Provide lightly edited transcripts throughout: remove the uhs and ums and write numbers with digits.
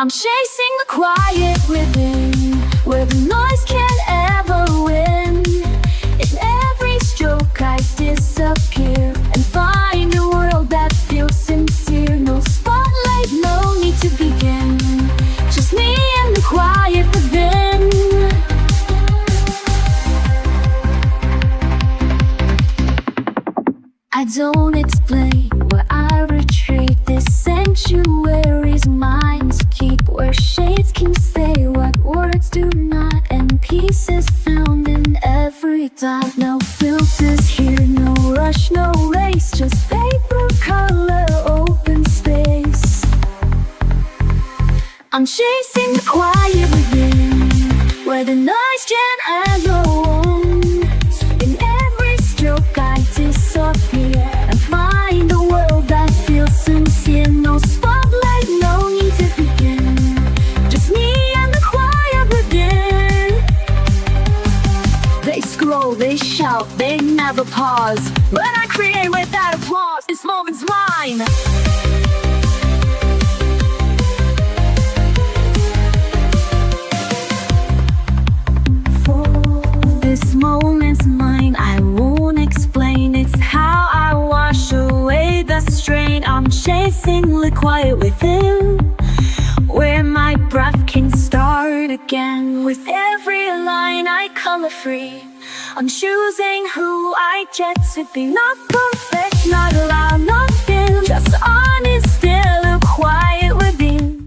I'm chasing the quiet within, where the noise can't ever win. In every stroke I disappear and find a world that feels sincere. No spotlight, no need to begin, just me and the quiet within. I don't explain where I retreat. This sanctuary's mine to keep, where shades can say what words do not, and peace is found in every dot. No filters here, no rush, no race, just paper, color, open space. I'm chasing the quiet within, where the noise can't have no own. In every stroke I disappear and find a world that feels sincere. No spotlight, no need to begin, just me and the quiet within. They scroll, they shout, they never pause, but I create without applause. This moment's mine. This moment's mine, I won't explain. It's how I wash away the strain. I'm chasing the quiet within, where my breath can start again. With every line I color free, I'm choosing who I get to be. Not perfect, not loud, not thin, just honest, still a quiet within.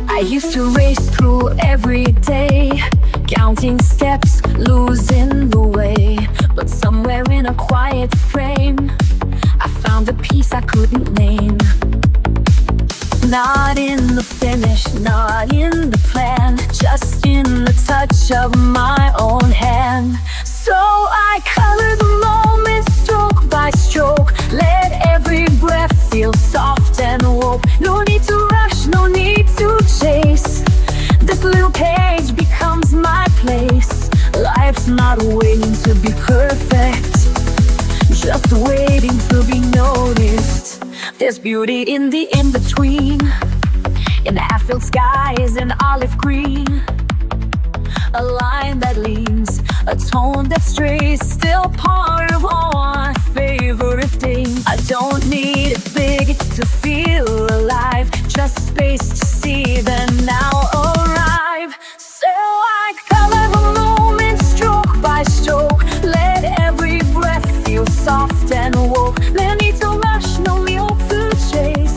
I used to race through every day, counting steps, losing the way. But somewhere in a quiet frame, I found a peace I couldn't name. Not in the finish, not in the plan, just in the touch of my own hand. So I color the moment stroke by stroke, let every breath feel soft and woke. No need to rush, no need to chase, this little page becomes my place. Life's not waiting to be perfect, just waiting to be noticed. There's beauty in the in-between, in half-filled skies and olive green. A line that leans, a tone that strays, still part of all my favorite things. I don't need it big to feel alive, just space to see the now arrive. So I color the moment stroke by stroke, let every breath feel soft and woke. No need to rush, no need to chase,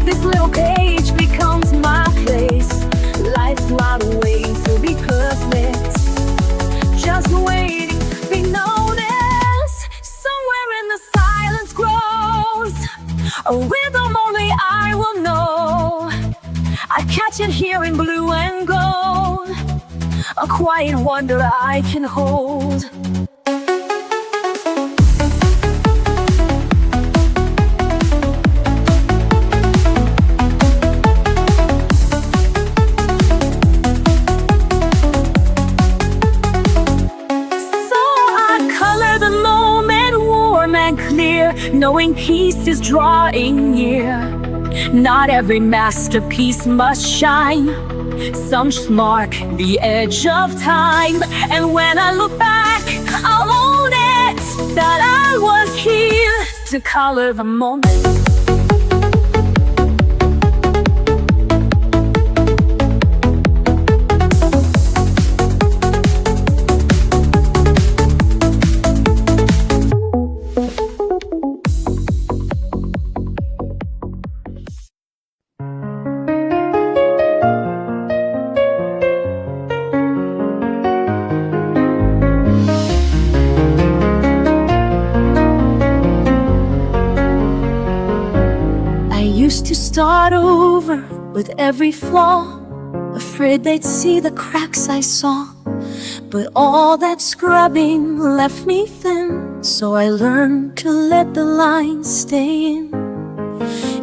this little page becomes my place. Life's not waiting to be perfect, just waiting to be noticed. Somewhere in the silence grows a rhythm only I will know. I catch it here in blue and gold, a quiet wonder I can hold. Knowing peace is drawing near. Not every masterpiece must shine, some just mark the edge of time. And when I look back, I'll own it, that I was here to color the moment. Start over with every flaw, afraid they'd see the cracks I saw. But all that scrubbing left me thin, so I learned to let the lines stay in.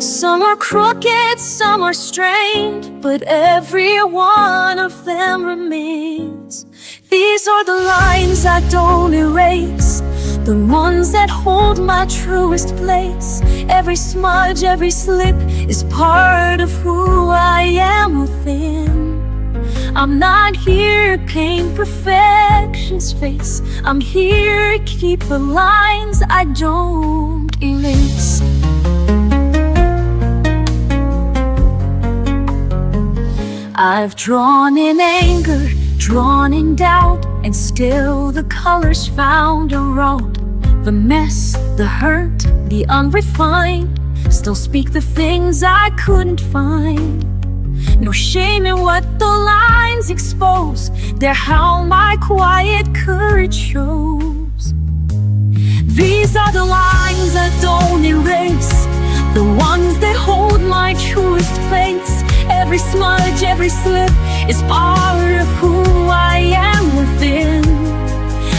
Some are crooked, some are strained, but every one of them remains. These are the lines I don't erase, the ones that hold my truest place. Every smudge, every slip is part of who I am within. I'm not here to paint perfection's face. I'm here to keep the lines I don't erase. I've drawn in anger, drawn in doubt, and still the colors found a road. The mess, the hurt, the unrefined still speak the things I couldn't find. No shame in what the lines expose, they're how my quiet courage shows. These are the lines I don't erase, the ones that hold my truest place. Every smudge, every slip is part of who I am within.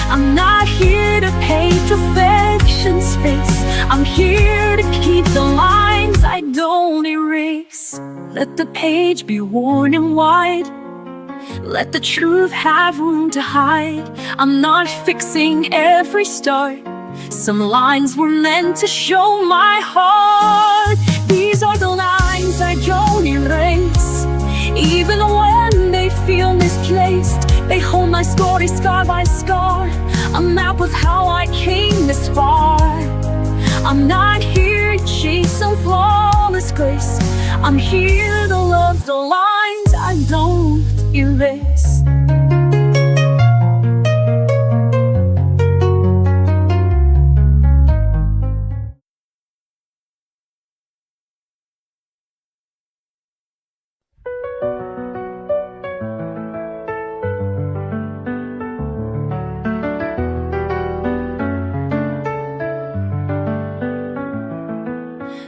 I'm not here to paint perfection's face. I'm here to keep the lines I don't erase. Let the page be worn and wide, let the truth have room to hide. I'm not fixing every start, some lines were meant to show my heart. These are the lines I don't erase, even when they feel misplaced. They hold my story scar by scar, a map of how I came this far. I'm not here to chase some flawless grace. I'm here to love the lines I don't erase.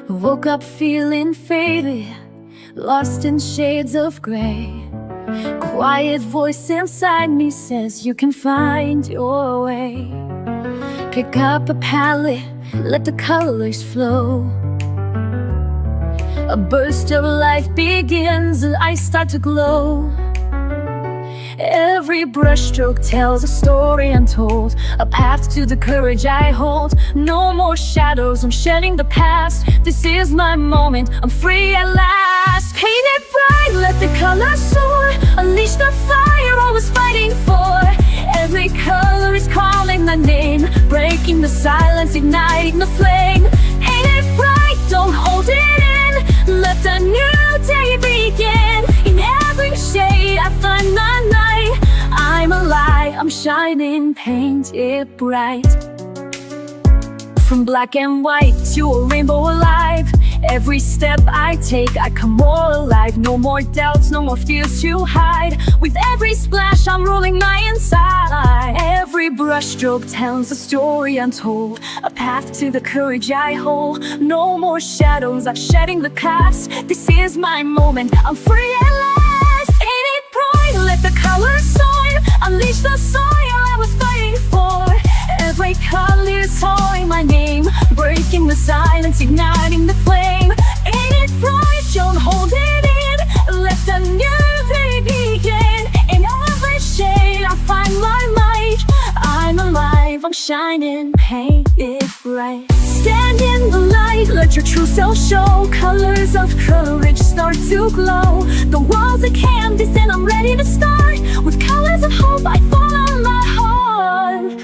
Woke up feeling faded, lost in shades of gray. Quiet voice inside me says you can find your way. Pick up a palette, let the colors flow. A burst of life begins and I start to glow. Every brushstroke tells a story untold, a path to the courage I hold. No more shadows, I'm shedding the past. This is my moment, I'm free at last. Paint it bright, let the colors soar. Unleash the fire I was fighting for. Every color is calling my name, breaking the silence, igniting the flame. Paint it bright, don't hold it in, let the new day begin. In every shade I find my light. I'm alive, I'm shining, paint it bright. From black and white to a rainbow alive. Every step I take, I come more alive. No more doubts, no more fears to hide. With every splash, I'm rolling my inside. Every brushstroke tells a story untold, a path to the courage I hold. No more shadows, I'm shedding the past. This is my moment, I'm free at last. Paint it bright, let the colors soar. Unleash the fire I was fighting for. Every color is calling my name, breaking the silence, igniting the flame. Ain't it bright, don't hold it in, let the new day begin. In every shade I find my light. I'm alive, I'm shining, paint it bright. Stand in the light, let your true self show. Colors of courage start to glow. The world's a canvas and I'm ready to start. With colors of hope I follow my heart.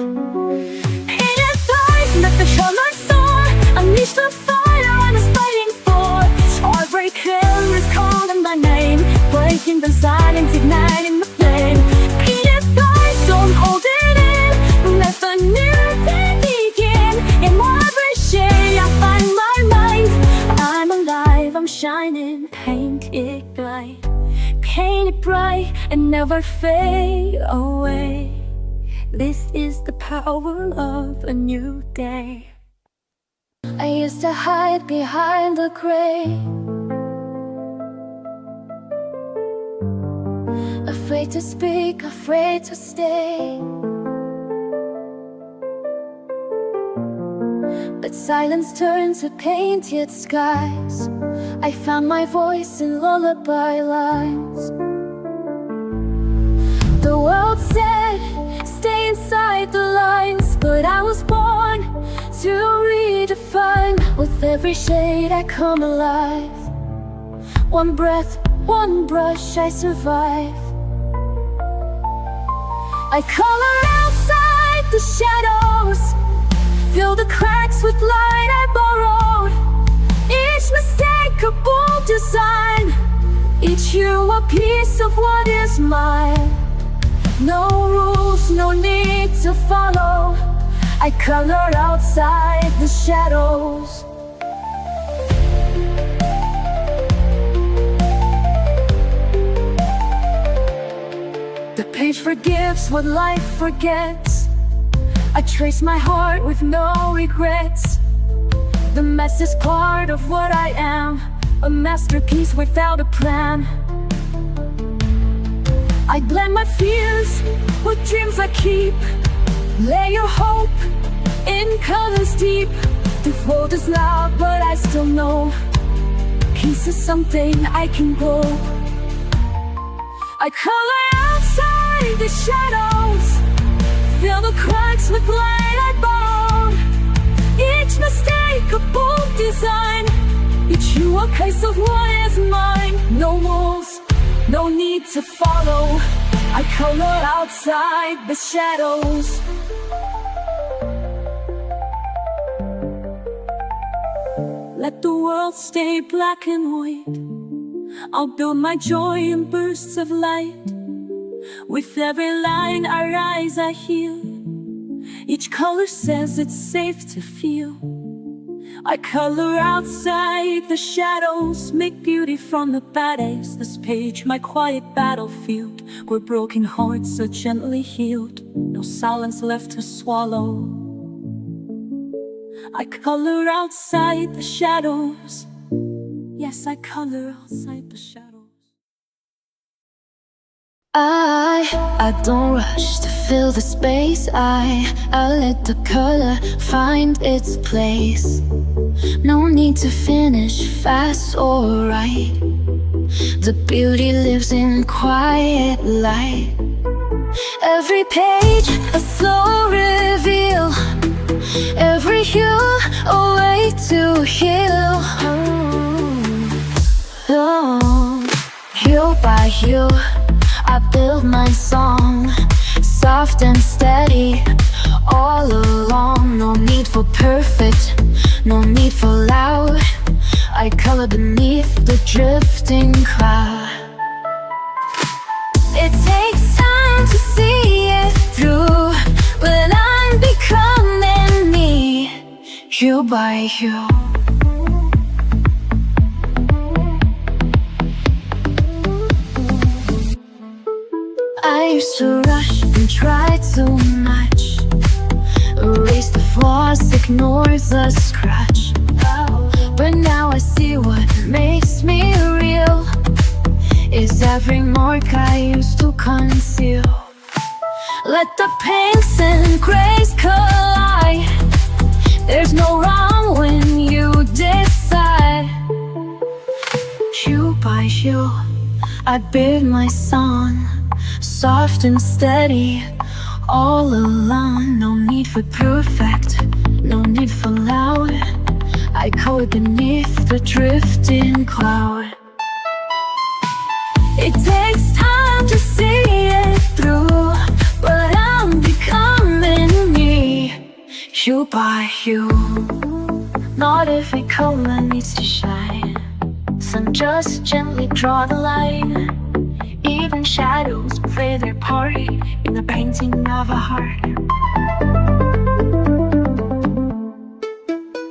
Paint it bright, let the colors soar. Unleash the fire I was fighting for. Every color is calling my name, breaking the silence, igniting the flame. Paint it bright, don't hold it in, let the new day begin. In every shade I find my light. I'm alive, I'm shining, paint it bright. Paint it bright and never fade away. This is the power of a new day. I used to hide behind the gray, afraid to speak, afraid to stay. But silence turned to painted skies. I found my voice in lullaby lines. The world said, stay inside the lines, but I was born to redefine. With every shade I come alive. One breath, one brush, I survive. I color outside the shadows, fill the cracks with light I borrowed. Each mistake a bold design, each hue a piece of what is mine. No rules, no need to follow. I color outside the shadows. The page forgives what life forgets. I trace my heart with no regrets. The mess is part of what I am, a masterpiece without a plan. I blend my fears with dreams I keep. Lay your hope in colors deep. The world is loud, but I still know peace is something I can grow. I color outside the shadows, fill the cracks with light I borrowed. Each mistake a bold design, each hue a case of what is mine. No rules, no need to follow. I color outside the shadows. Let the world stay black and white. I'll build my joy in bursts of light. With every line I rise, I heal. Each color says it's safe to feel. I color outside the shadows, make beauty from the bad days. This page, my quiet battlefield, where broken hearts are gently healed. No silence left to swallow. I color outside the shadows. Yes, I color outside the shadows. I don't rush to fill the space. I let the color find its place. No need to finish fast or right. The beauty lives in quiet light. Every page a slow reveal, every hue a way to heal. Hue by hue I build my song, soft and steady all along. No need for perfect, no need for loud. I color beneath the drifting cloud. It takes time to see it through, but I'm becoming me, hue by hue. I used to rush and try too much, erase the flaws, ignore the scratch. But now I see what makes me real is every mark I used to conceal. Let the pinks and grays collide. There's no wrong when you decide. Hue by hue I build my song, soft and steady all along. No need for perfect, no need for loud. I color beneath the drifting cloud. It takes time to see it through, but I'm becoming me, hue by hue. Not every color needs to shine. Some just gently draw the line. Even shadows play their part in the painting of a heart.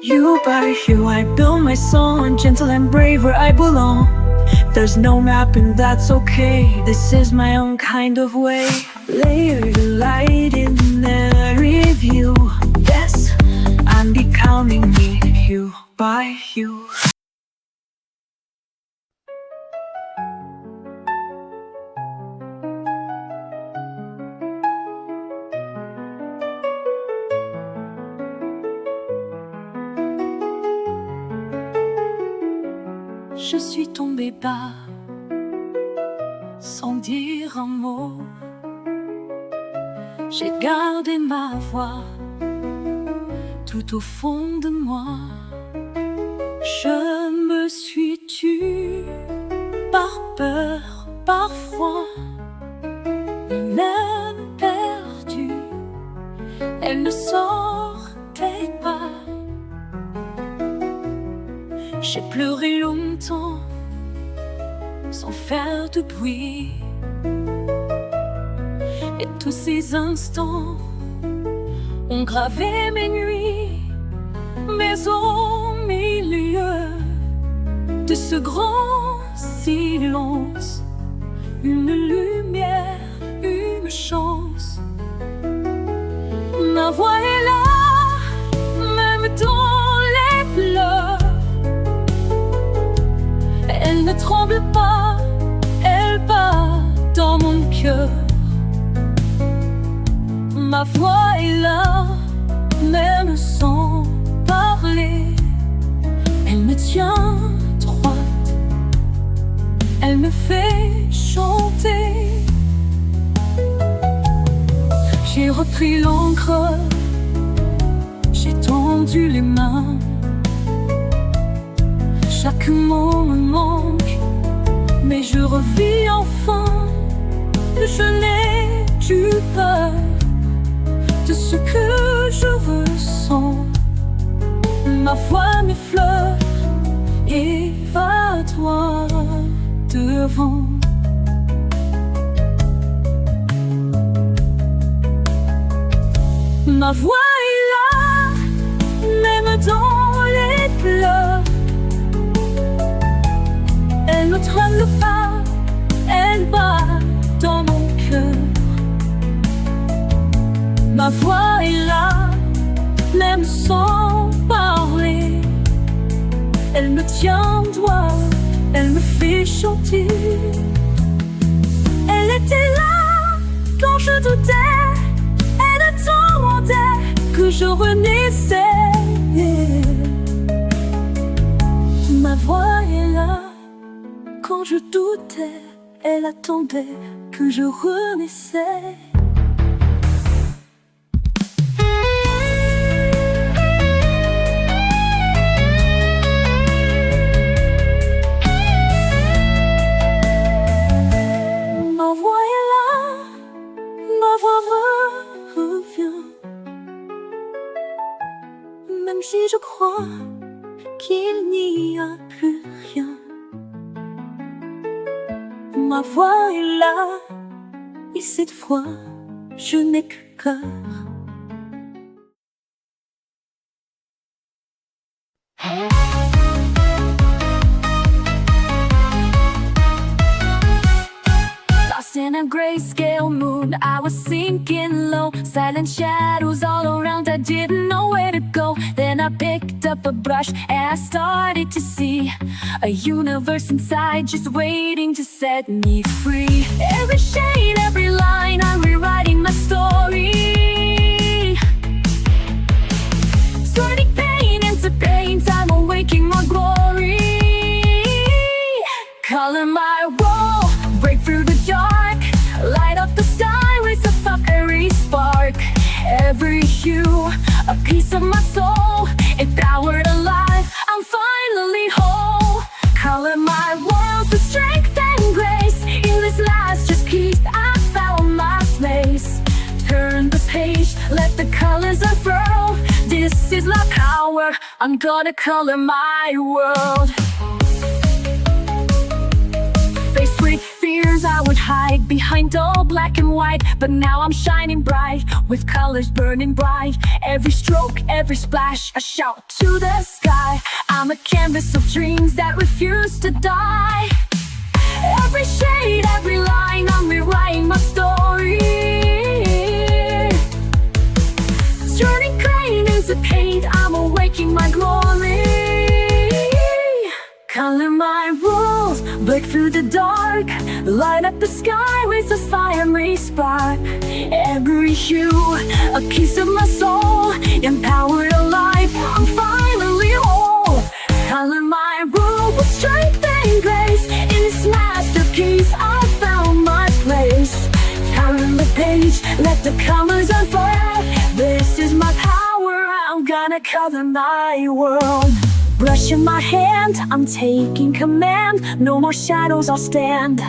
Hue by hue I build my song, gentle and brave where I belong. There's no map and that's okay. This is my own kind of way. Layered light in every view. Yes, I'm becoming me, hue by hue. Je suis tombée bas, sans dire un mot. J'ai gardé ma voix tout au fond de moi. Je me suis tue par peur, par froid, et même perdue. Elle ne sortait pas. J'ai pleuré longtemps sans faire de bruit. Et tous ces instants ont gravé mes nuits. Mais au milieu de ce grand silence, une lumière, une chance. Ma voix est là, même dans les pleurs. Elle ne tremble pas, elle bat dans mon cœur. Ma voix est là, même sans parler. Elle me tient droite, elle me fait chanter. J'ai repris l'encre, j'ai tendu les mains. Chaque mot me manque, mais je revis enfin. Je n'ai plus peur de ce que je ressens. Ma voix m'effleure et va droit devant. Ma voix est là, même dans les pleurs. Elle ne tremble pas, elle bat dans mon cœur. Ma voix est là, même sans parler. Elle me tient droit, elle me fait chanter. Elle était là quand je doutais, elle attendait que je renaissais. Ma voix est là quand je doutais, elle attendait que je renaissais. Ma voix est là, ma voix revient. Même si je crois qu'il n'y a plus rien. Ma voix est là, et cette fois, je n'ai que cœur. Lost in a grayscale mood, I was sinking low. Silent shadows all around, I didn't know where to go. Then I picked up a brush and I started to see a universe inside just waiting to set me free. Every shade, every line, I'm rewriting my story. Turning pain into paint, I'm awaking my glory. Color my role, break through the dark, light up the sky with a fiery spark. Every hue, a piece of my soul, empowered alive, I'm finally whole. Color my world with strength and grace. In this last just keep, I found my place. Turn the page, let the colors unfurl. This is my power, I'm gonna color my world. Faced with fears I would hide behind all black and white, but now I'm shining bright, with colors burning bright. Every stroke, every splash, a shout to the sky. I'm a canvas of dreams that refuse to die. Every shade, every line, I'm rewriting my story. Turning pain into paint, I'm awaking my glory. Color my rules, break through the dark, light up the sky with a fiery spark. Every hue, a piece of my soul, empowered alive, I'm finally whole. Color my rules with strength page, let the colors unfurl. This is my power, I'm gonna color my world. Brush in my hand, I'm taking command. No more shadows, I'll stand.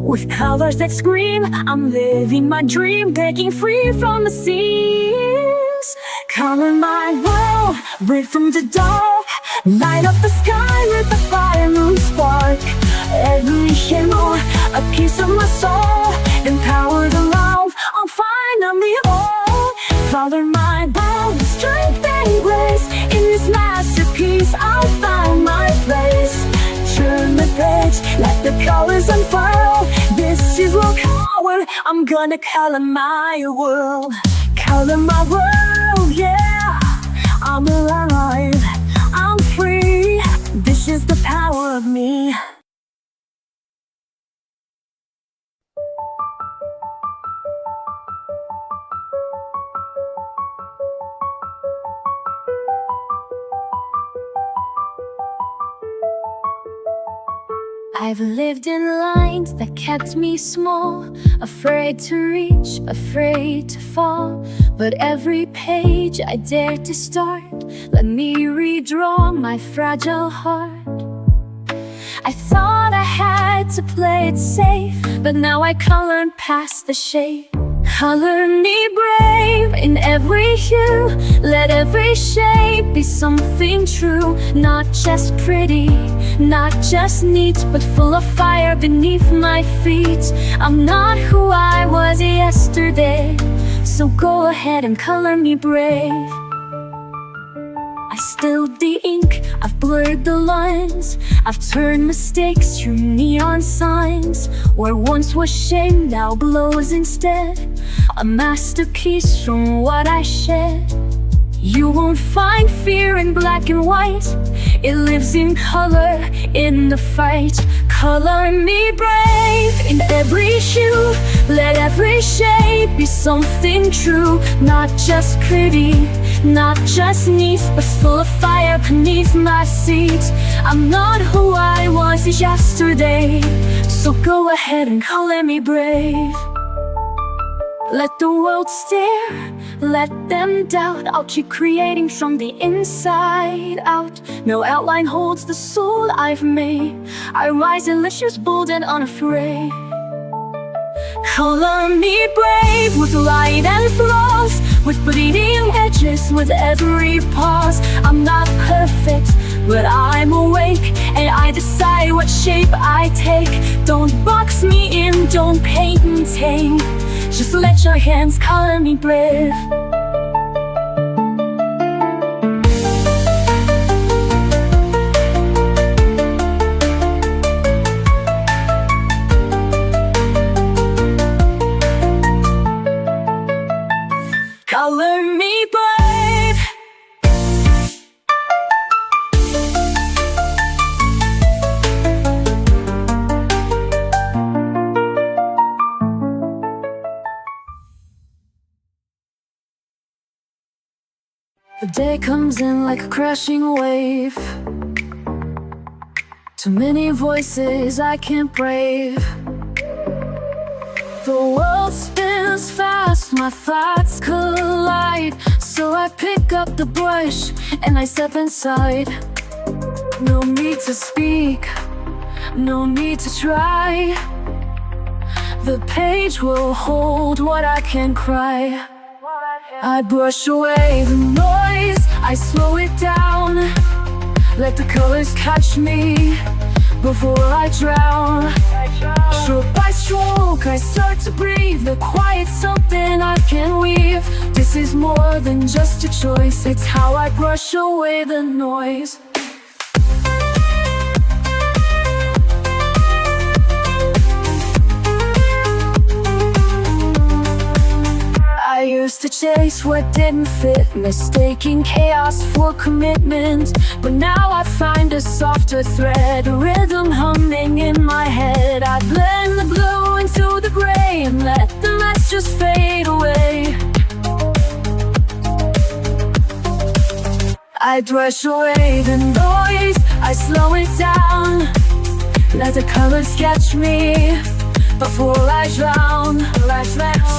With colors that scream, I'm living my dream, breaking free from the seas. Color my world, break from the dark, light up the sky with the fire moon spark. Every hero, a piece of my soul, empowered love, I'm finally whole. Color my world with strength and grace. In this masterpiece, I'll find my place. Turn the page, let the colors unfurl. This is what power, I'm gonna color my world. Color my world, yeah. I'm alive, I'm free. This is the power of me. I've lived in lines that kept me small, afraid to reach, afraid to fall. But every page I dared to start, let me redraw my fragile heart. I thought I had to play it safe, but now I colored past the shade. Color me brave in every hue, let every shape be something true. Not just pretty, not just neat, but full of fire beneath my feet. I'm not who I was yesterday, so go ahead and color me brave. I spilled the ink, I've blurred the lines, I've turned mistakes to neon signs. Where once was shame, now glows instead, a masterpiece from what I shed. You won't find fear in black and white, it lives in color, in the fight. Color me brave in every hue, let every shape be something true. Not just pretty, not just neat, but full of fire beneath my seat. I'm not who I was yesterday, so go ahead and color me brave. Let the world stare, let them doubt. I'll keep creating from the inside out. No outline holds the soul I've made. I rise delicious, bold and unafraid. Color me brave with light and flaws, with bleeding edges with every pause. I'm not perfect, but I'm awake, and I decide what shape I take. Don't box me in, don't paint and tame, just let your hands color me brave. Color me brave. The day comes in like a crashing wave. Too many voices I can't brave. The world spins fast, my thoughts collide. So I pick up the brush and I step inside. No need to speak, no need to try. The page will hold what I can cry. I brush away the noise, I slow it down. Let the colors catch me before I drown. Stroke by stroke, I start to breathe. The quiet's something I can weave. This is more than just a choice, it's how I brush away the noise. I used to chase what didn't fit, mistaking chaos for commitment. But now I find a softer thread, a rhythm humming in my head. I blend the blue into the gray and let the rest just fade away. I brush away the noise, I slow it down. Let the colors catch me before I drown.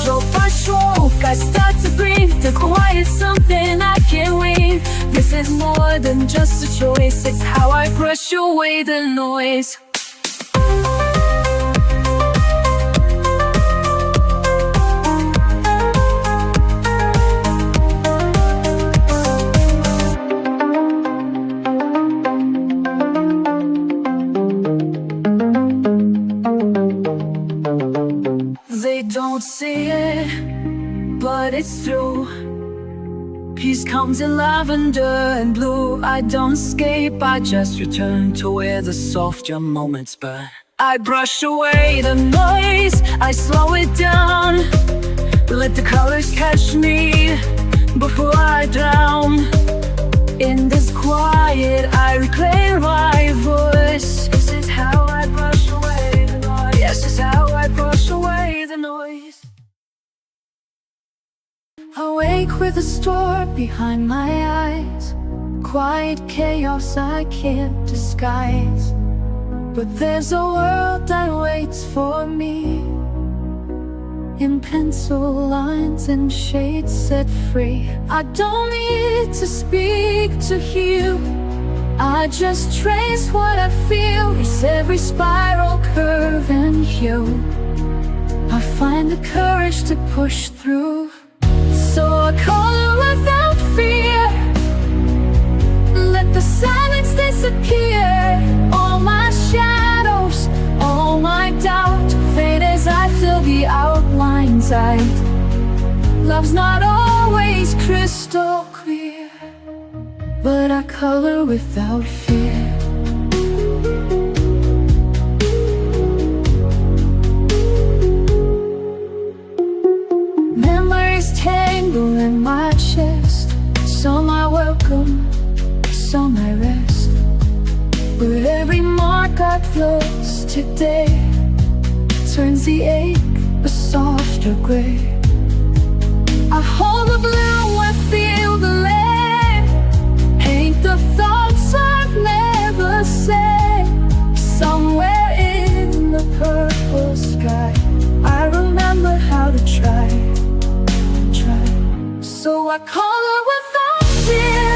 Stroke by stroke, I start to breathe, to quiet something I can't leave. This is more than just a choice, it's how I brush away the noise. They don't see it, but it's true. Peace comes in lavender and blue. I don't escape, I just return to where the softer moments burn. I brush away the noise, I slow it down. Let the colors catch me before I drown. In this quiet, I reclaim my voice. This is how I brush away the noise. Yes, this is how I brush away the noise. Awake with a storm behind my eyes, quiet chaos I can't disguise. But there's a world that waits for me, in pencil lines and shades set free. I don't need to speak to heal, I just trace what I feel. It's every spiral, curve and hue. I find the courage to push through. So I color without fear, let the silence disappear. All my shadows, all my doubt fade as I fill the outlines out. Love's not always crystal clear, but I color without fear. Tangle in my chest, some I welcome, some I rest. But every mark I close today turns the ache a softer gray. I hold the blue, I feel the lead, paint the thoughts I've never said. Somewhere in the purple sky, I remember how to try. So I color without fear,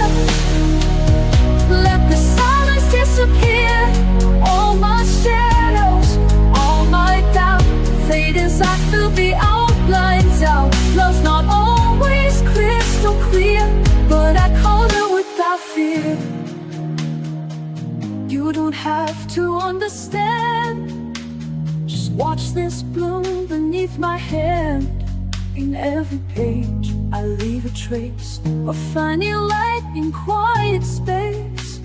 let the silence disappear. All my shadows, all my doubt fade as I fill the outlines out. Love's not always crystal clear, but I color without fear. You don't have to understand, just watch this bloom beneath my hand. In every page, I leave a trace of finding light in quiet space.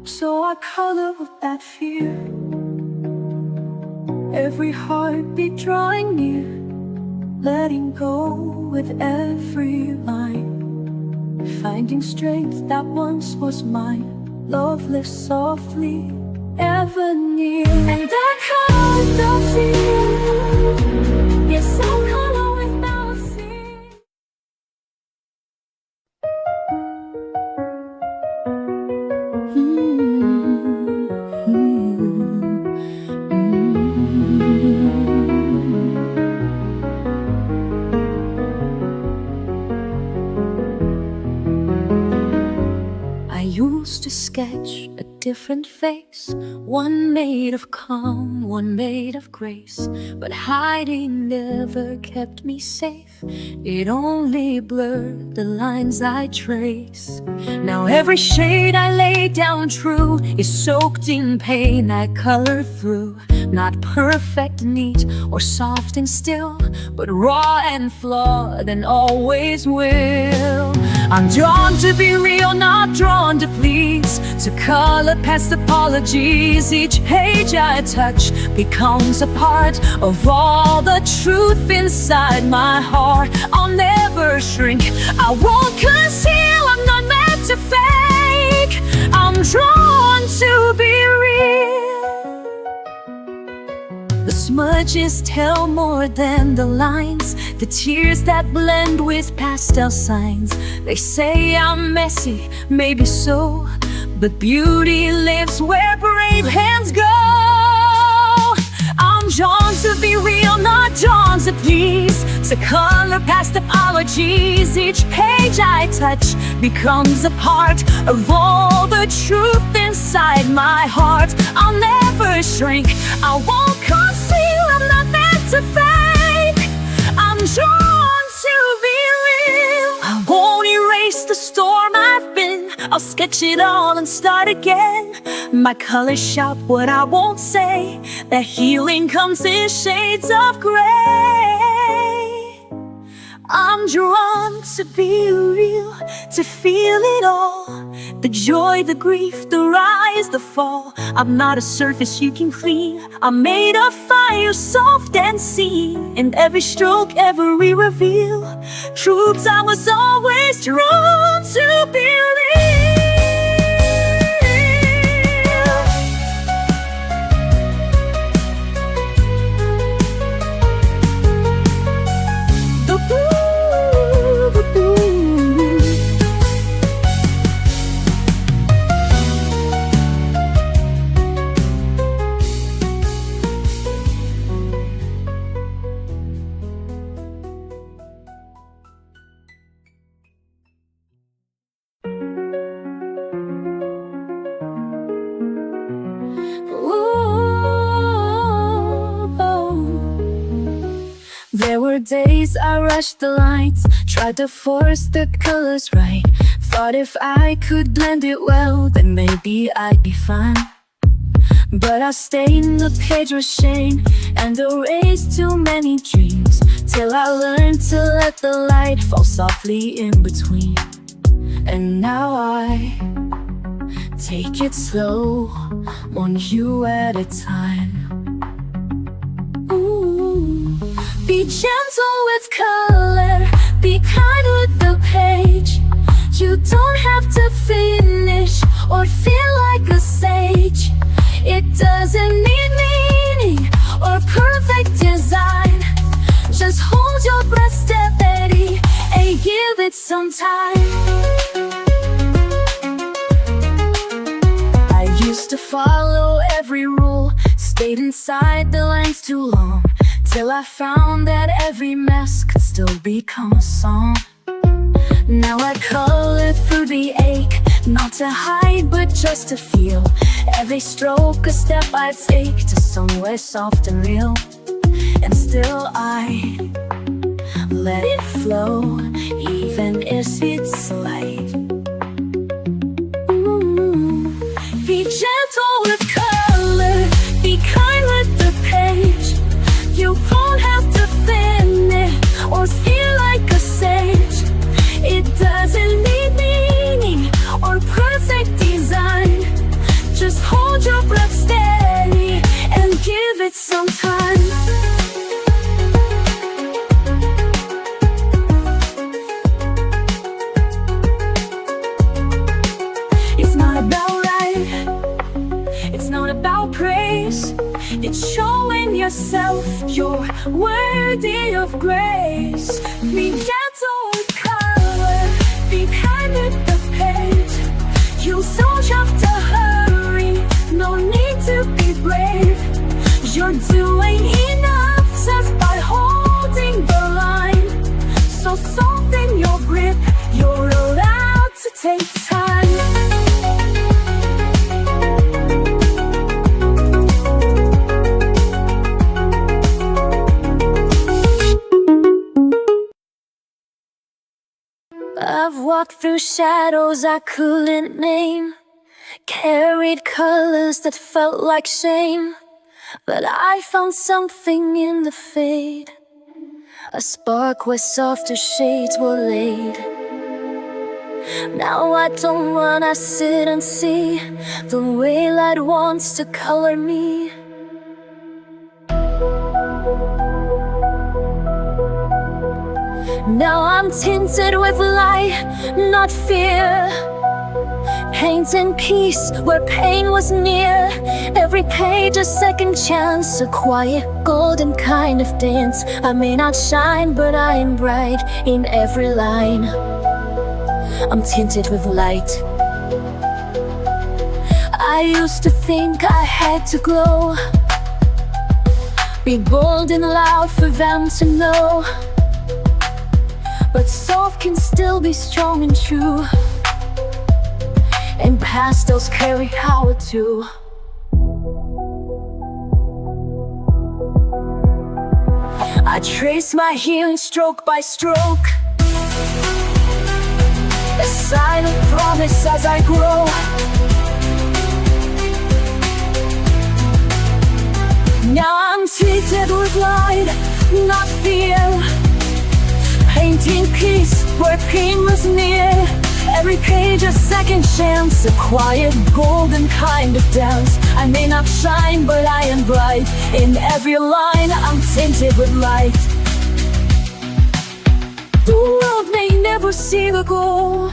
So I color without fear, every heartbeat drawing near, letting go with every line, finding strength that once was mine. Love lives softly, ever near. And I color without fear. Yes, I color. Used to sketch a different face, one made of calm, one made of grace. But hiding never kept me safe, it only blurred the lines I trace. Now every shade I lay down true is soaked in pain I color through. Not perfect, neat, or soft and still, but raw and flawed and always will. I'm drawn to be real, not drawn to please, to color past apologies. Each page I touch becomes a part of all the truth inside my heart. I'll never shrink, I won't conceal, I'm not meant to fake. I'm drawn to be real. The smudges tell more than the lines, the tears that blend with pastel signs. They say I'm messy, maybe so, but beauty lives where brave hands go. I'm drawn to be to please, to color past apologies. Each page I touch becomes a part of all the truth inside my heart. I'll never shrink, I won't conceal, I'm not meant to fake. I'm drawn to be real. I won't erase the storm I've been, I'll sketch it all and start again. My colors shout what I won't say, that healing comes in shades of gray. I'm drawn to be real, to feel it all, the joy, the grief, the rise, the fall. I'm not a surface you can clean, I'm made of fire, soft and seen. In every stroke, every reveal, truths I was always drawn to believe. There were days I rushed the lights, tried to force the colors right. Thought if I could blend it well, then maybe I'd be fine. But I stained the page with shame and erased too many dreams, till I learned to let the light fall softly in between. And now I take it slow, one hue at a time. Be gentle with color, be kind with the page. You don't have to finish or feel like a sage. It doesn't need meaning or perfect design. Just hold your breath steady and give it some time. I used to follow every rule, stayed inside the lines too long, till I found that every mess could still become a song. Now I color through the ache, not to hide but just to feel. Every stroke a step I take to somewhere soft and real. And still I let it flow, even if it's light. Be gentle with color, be kind with the page. You won't have to finish or feel like a sage. It doesn't need meaning or perfect design. Just hold your breath steady and give it some time. It's not about right, it's not about praise. It's showing yourself you're worthy of grace. Be gentle with color, be kind with the page. You don't have to hurry, no need to be brave. You're doing enough just by holding the line. So soften your grip, you're allowed to take time. I've walked through shadows I couldn't name, carried colors that felt like shame. But I found something in the fade, a spark where softer shades were laid. Now I don't run, I sit and see the way light wants to color me. Now I'm tinted with light, not fear. Paint in peace where pain was near. Every page a second chance, a quiet golden kind of dance. I may not shine, but I am bright in every line. I'm tinted with light. I used to think I had to glow, Be bold and loud for them to know, but soft can still be strong and true. And pastels carry power too. I trace my healing stroke by stroke, a silent promise as I grow. Now I'm treated with light, not fear, painting peace where pain was near. Every page a second chance, a quiet golden kind of dance. I may not shine, but I am bright. In every line I'm tinted with light. The world may never see the goal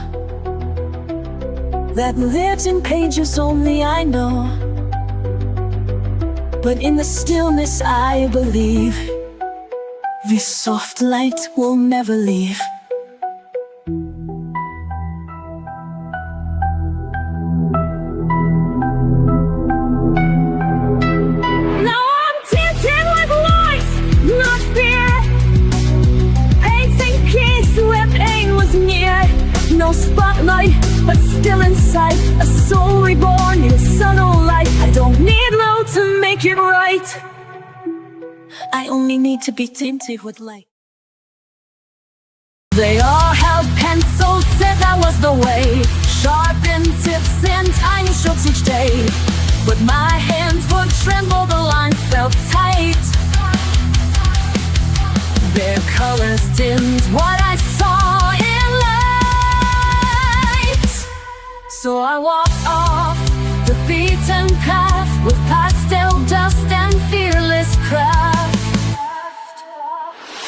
that lives in pages only I know, but in the stillness I believe this soft light will never leave. Now I'm tinted with light, not fear, painting peace where pain was near. No spotlight, but still inside, a soul reborn in subtle light. I don't need low to make it right, I only need to be tinted with light. They all held pencils, said that was the way, sharpened tips and tiny strokes each day. But my hands would tremble, the lines felt tight. Their colors dimmed what I saw in light. So I walked off the beaten path with pastel dust and fearless craft.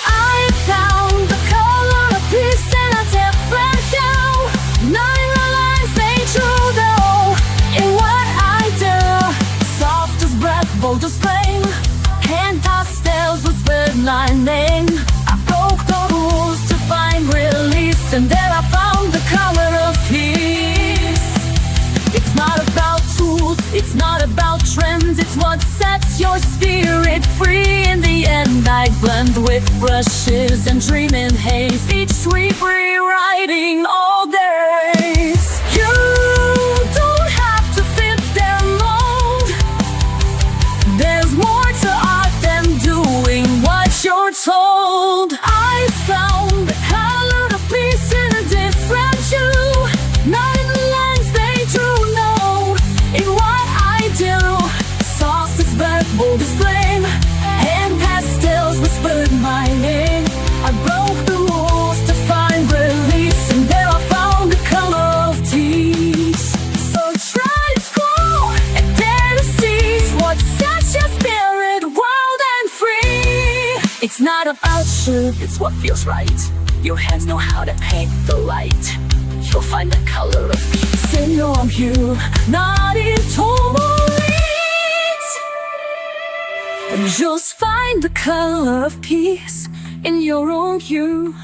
I found the color of peace in a different hue. Nine lines they drew though in what I do. Soft as breath, bold as flame, hand pastels whispered my name. I broke the rules to find release, and there I found the color of peace. It's not about tools, it's not about trends, it's what sets your spirit free. In the end I blend with brushes and dream in haze, each sweep rewriting all days. You don't have to fit their mold, there's more to art than doing what you're told. I found the color of peace in a different hue. Nine lines they drew no in what I do. Soft as breath, bold as flame, and pastels whispered my name. I broke the rules to find release, and there I found the color of peace. So try to scroll and dare to seize what sets your spirit wild and free. It's not about shoot, it's what feels right. Your hands know how to paint the light. You'll find the color of peace in your own hue, not in tourmaline. And just find the color of peace in your own hue,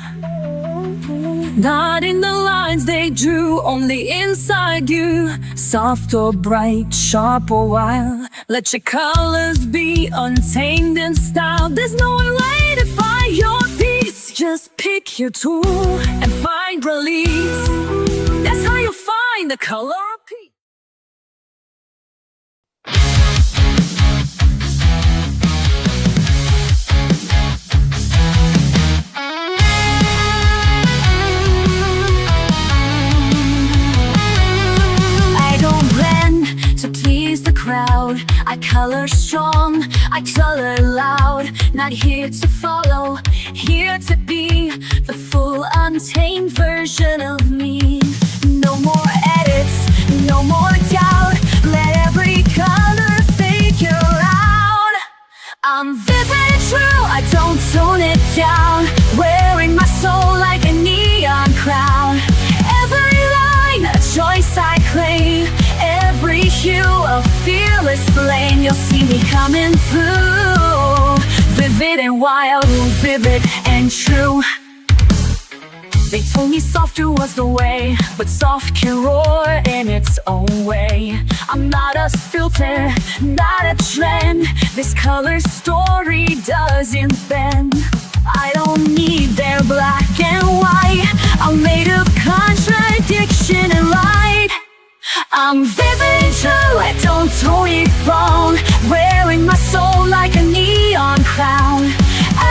not in the lines they drew, only inside you. Soft or bright, sharp or wild, let your colors be untamed in style. There's no way to find your peace, just pick your tool and find release. That's how you find the color of peace. I don't blend to please the crowd, I color strong, I color loud. Not here to follow, here to be the full untamed version of me. No more edits, no more doubt, let every color figure out. I'm vivid and true, I don't tone it down, wearing my soul like a neon crown. Every line a choice I claim, every hue a fearless flame. You'll see me coming through, vivid and wild, vivid and true. They told me softer was the way, but soft can roar in its own way. I'm not a filter, not a trend. This color story doesn't bend. I don't need their black and white. I'm made of contradiction and light. I'm vivid and true, I don't tone it wrong. Wearing my soul like a neon crown.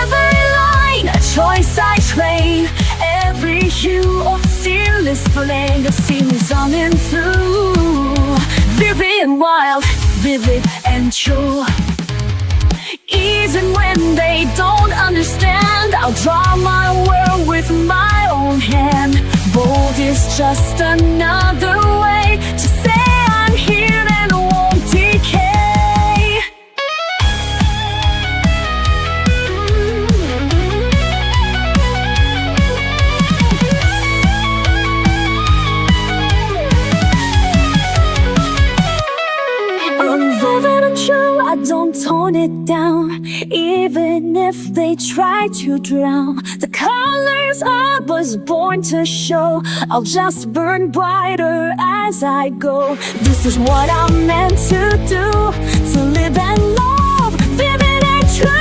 Every line, a choice I claim. Every hue of fearless flame that seems on and through. Vivid and wild, vivid and true. Even when they don't understand, I'll draw my world with my own hand. Bold is just another way to say I'm here and won't decay. I'm vivid and true, I don't tone it down. Even if they try to drown the colors I was born to show, I'll just burn brighter as I go. This is what I'm meant to do, to live and love, vivid and true.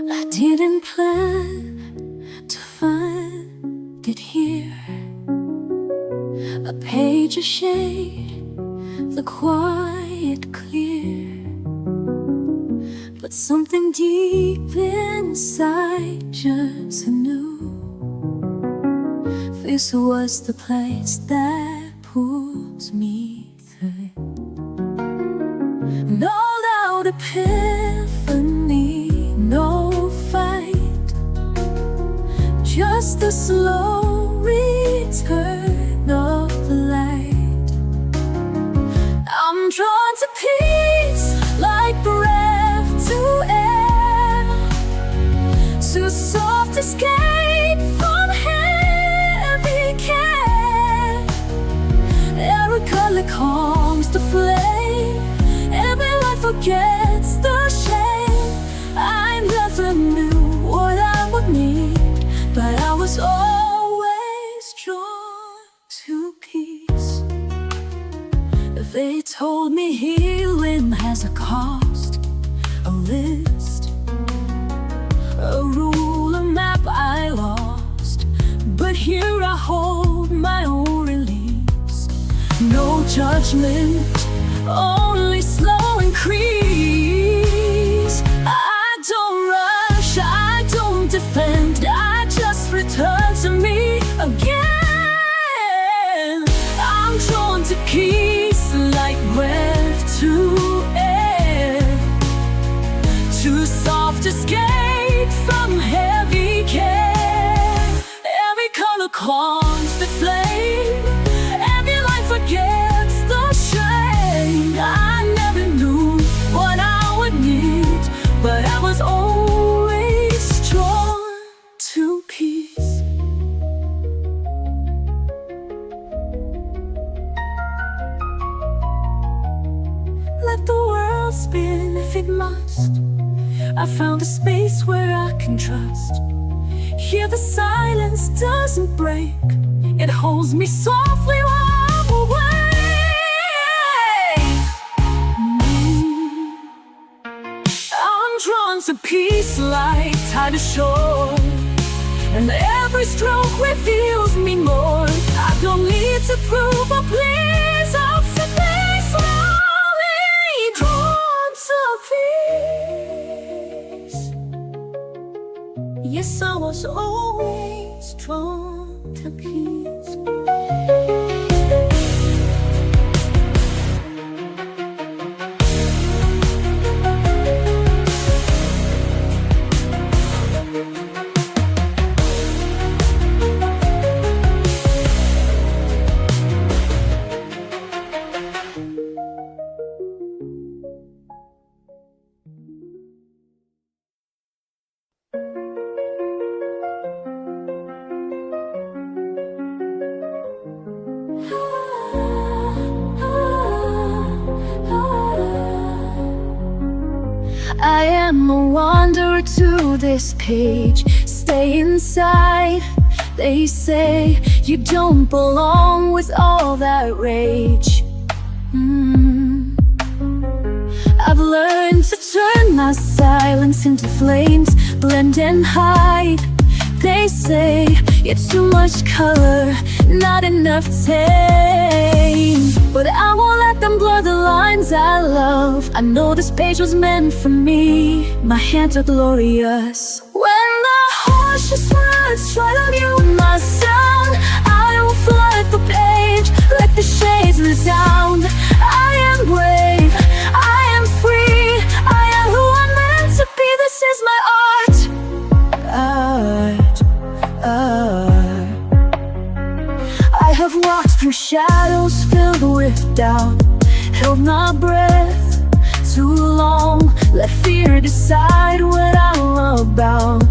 I didn't plan to find it here. A page, a shade, the quiet clear. But something deep inside just knew this was the place that pulls me through. No loud epiphany, no fight, just the slow return of the light. I'm drawn to peace like breath to air, to soft escape from heavy care. Every color calms the flame, every light forgets the shame. I never knew what I would need, but I was always drawn to peace. They told me healing has a cost, a list, a rule, a map I lost. But here I hold my own release. No judgment, only slow increase. I don't rush, I don't defend, I just return to me again. I'm drawn to peace like breath to air, too soft escape from heavy care. Every color calms the flame, every light forgets the shame. I never knew what I would need, but I was always drawn to peace. Let the world spin if it must. I found a space where I can trust. Here the silence doesn't break, it holds me softly while I'm away. I'm drawn to peace like tide to shore, and every stroke reveals me more. I don't need to prove or please, I'll simply slowly drawn to peace. Yes, I was always drawn to peace. to this page, stay inside. They say you don't belong with all that rage. I've learned to turn my silence into flames, blend and hide. They say it's too much color, not enough tame. But I won't let them blur the lines I love. I know this page was meant for me. My hands are glorious. When the harshest words try to mute my sound, I will flood the page, let the shades resound. I am brave, I am free, I am who I'm meant to be. This is my art. I have walked through shadows filled with doubt, held my breath too long, let fear decide what I'm about.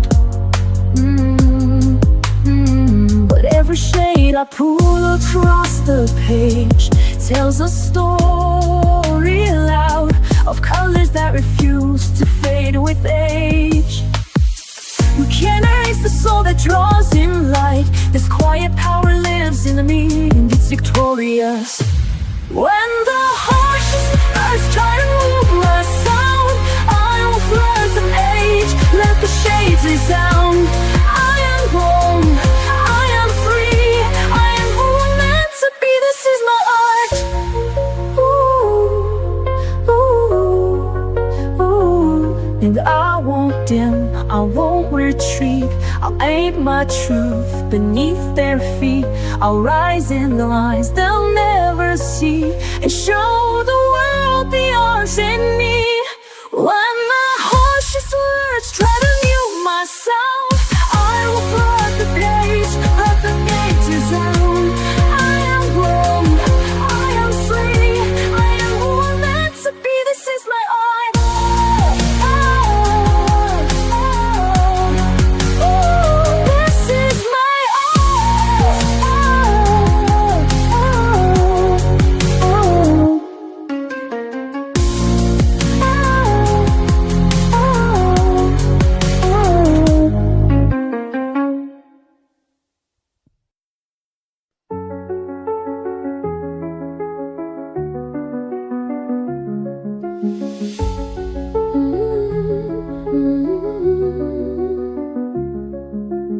But every shade I pull across the page tells a story loud of colors that refuse to fade with age. You can't erase the soul that draws in light. This quiet power lives in me and it's victorious. When the harshest words try to move my sound, I will flood the page, let the shades resound. I am home, I am free, I am who I'm meant to be. This is my art. And I won't dim, I won't retreat. I'll aim my truth beneath their feet. I'll rise in the lines they'll never see, and show the world the arts in me. When the harshest words try to mute my sound, I will flood the page, let the gates resound. I am grown, I am free, I am who I'm meant to be. This is my art.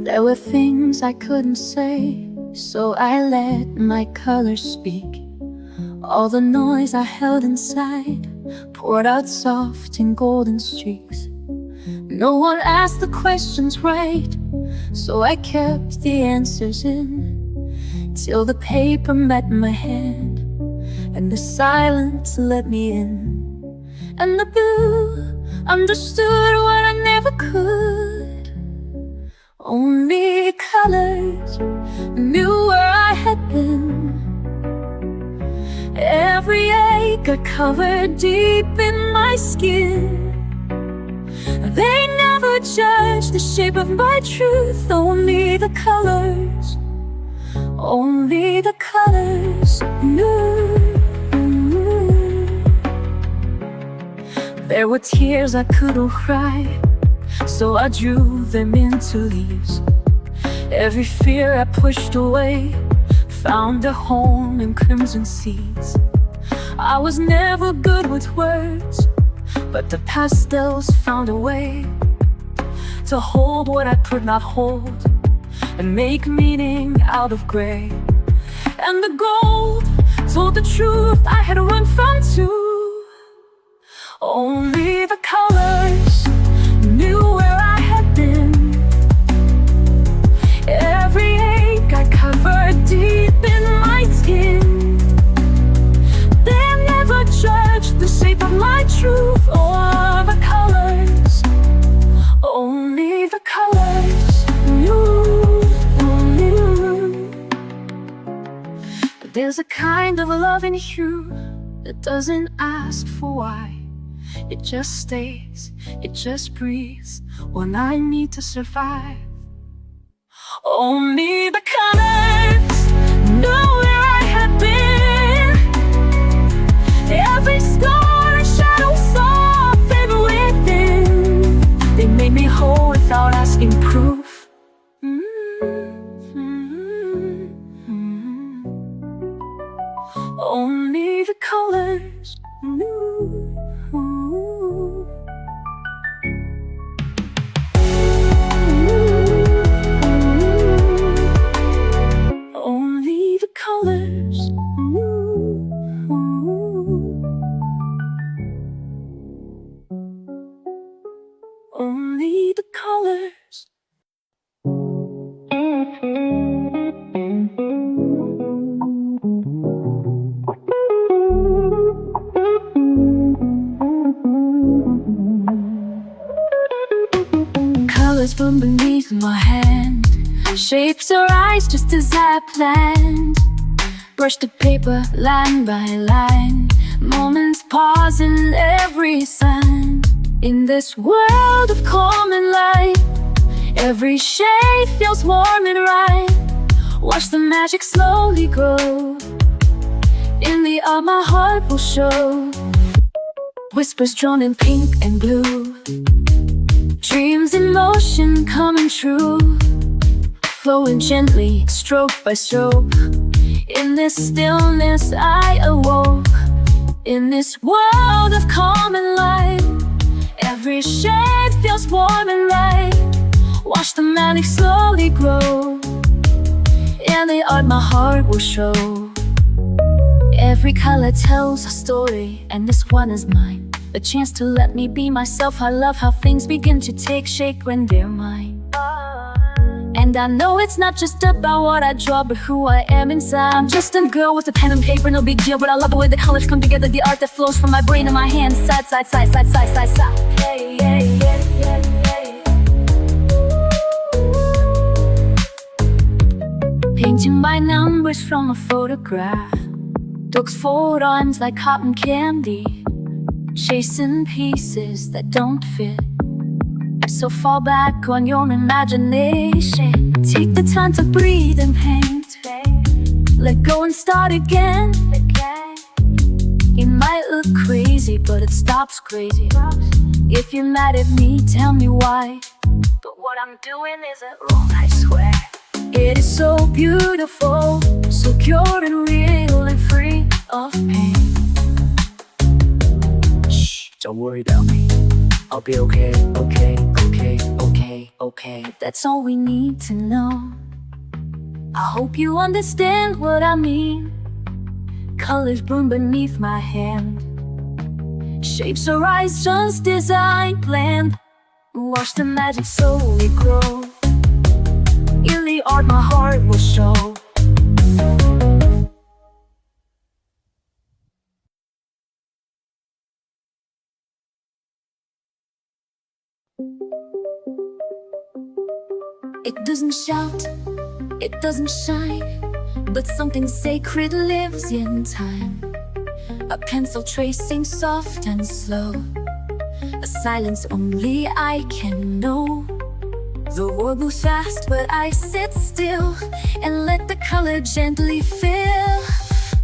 There were things I couldn't say, so I let my colors speak. All the noise I held inside poured out soft in golden streaks. No one asked the questions right, so I kept the answers in, till the paper met my hand and the silence let me in. And the blue understood what I never could. Only colors knew where I had been. Every ache I covered deep in my skin. They never judged the shape of my truth. Only the colors knew. There were tears I couldn't cry, so I drew them into leaves. Every fear I pushed away found a home in crimson seeds. I was never good with words, but the pastels found a way to hold what I could not hold and make meaning out of gray. And the gold told the truth I had run from too. Only the colors knew where I had been. Every ache I covered deep in my skin. They never judged the shape of my truth or the colors. Only the colors knew. But there's a kind of love in you that doesn't ask for why. It just stays, it just breathes when I need to survive. Only the colors knew where I had been. Every scar and shadow softened within. They made me whole without asking proof. Only the colors knew. Only the colors knew. Only the colors. Colors from beneath my hand, shapes our eyes just as I planned. Brush the paper line by line, moments pause in every sign. In this world of common light, every shade feels warm and right. Watch the magic slowly grow. In the art my heart will show. Whispers drawn in pink and blue, dreams in motion coming true, flowing gently, stroke by stroke. In this stillness I awoke. In this world of common light, every shade feels warm and right. Watch the magic slowly grow. In the art my heart will show. Every color tells a story, and this one is mine. A chance to let me be myself. I love how things begin to take shape when they're mine. And I know it's not just about what I draw, but who I am inside. I'm just a girl with a pen and paper, no big deal. But I love the way the colors come together, the art that flows from my brain and my hands. Side, side, side, side, side, side, side. Hey, hey, hey, hey, hey. Painting by numbers from a photograph, dogs fold arms like cotton candy, chasing pieces that don't fit. So fall back on your imagination. Take the time to breathe and paint. Let go and start again. It might look crazy, but it stops crazy. If you're mad at me, tell me why. But what I'm doing isn't wrong, I swear. It is so beautiful, so pure and real and free of pain. Shh, don't worry about me. I'll be okay, okay, okay, okay, okay. That's all we need to know. I hope you understand what I mean. Colors bloom beneath my hand, shapes arise just as I planned. Watch the magic slowly grow. In the art my heart will show. It doesn't shout, it doesn't shine, but something sacred lives in time. A pencil tracing soft and slow, a silence only I can know. The world moves fast, but I sit still and let the color gently fill.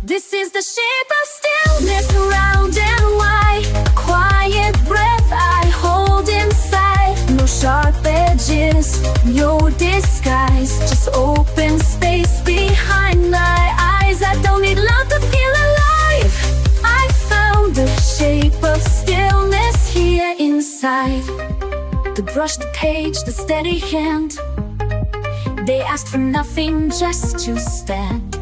This is the shape of stillness, round and wide. A quiet breath I hold inside. No sharp edges, no disguise, just open space behind my eyes. I don't need love to feel alive. I found the shape of stillness here inside. The brush, the page, the steady hand, they asked for nothing, just to stand.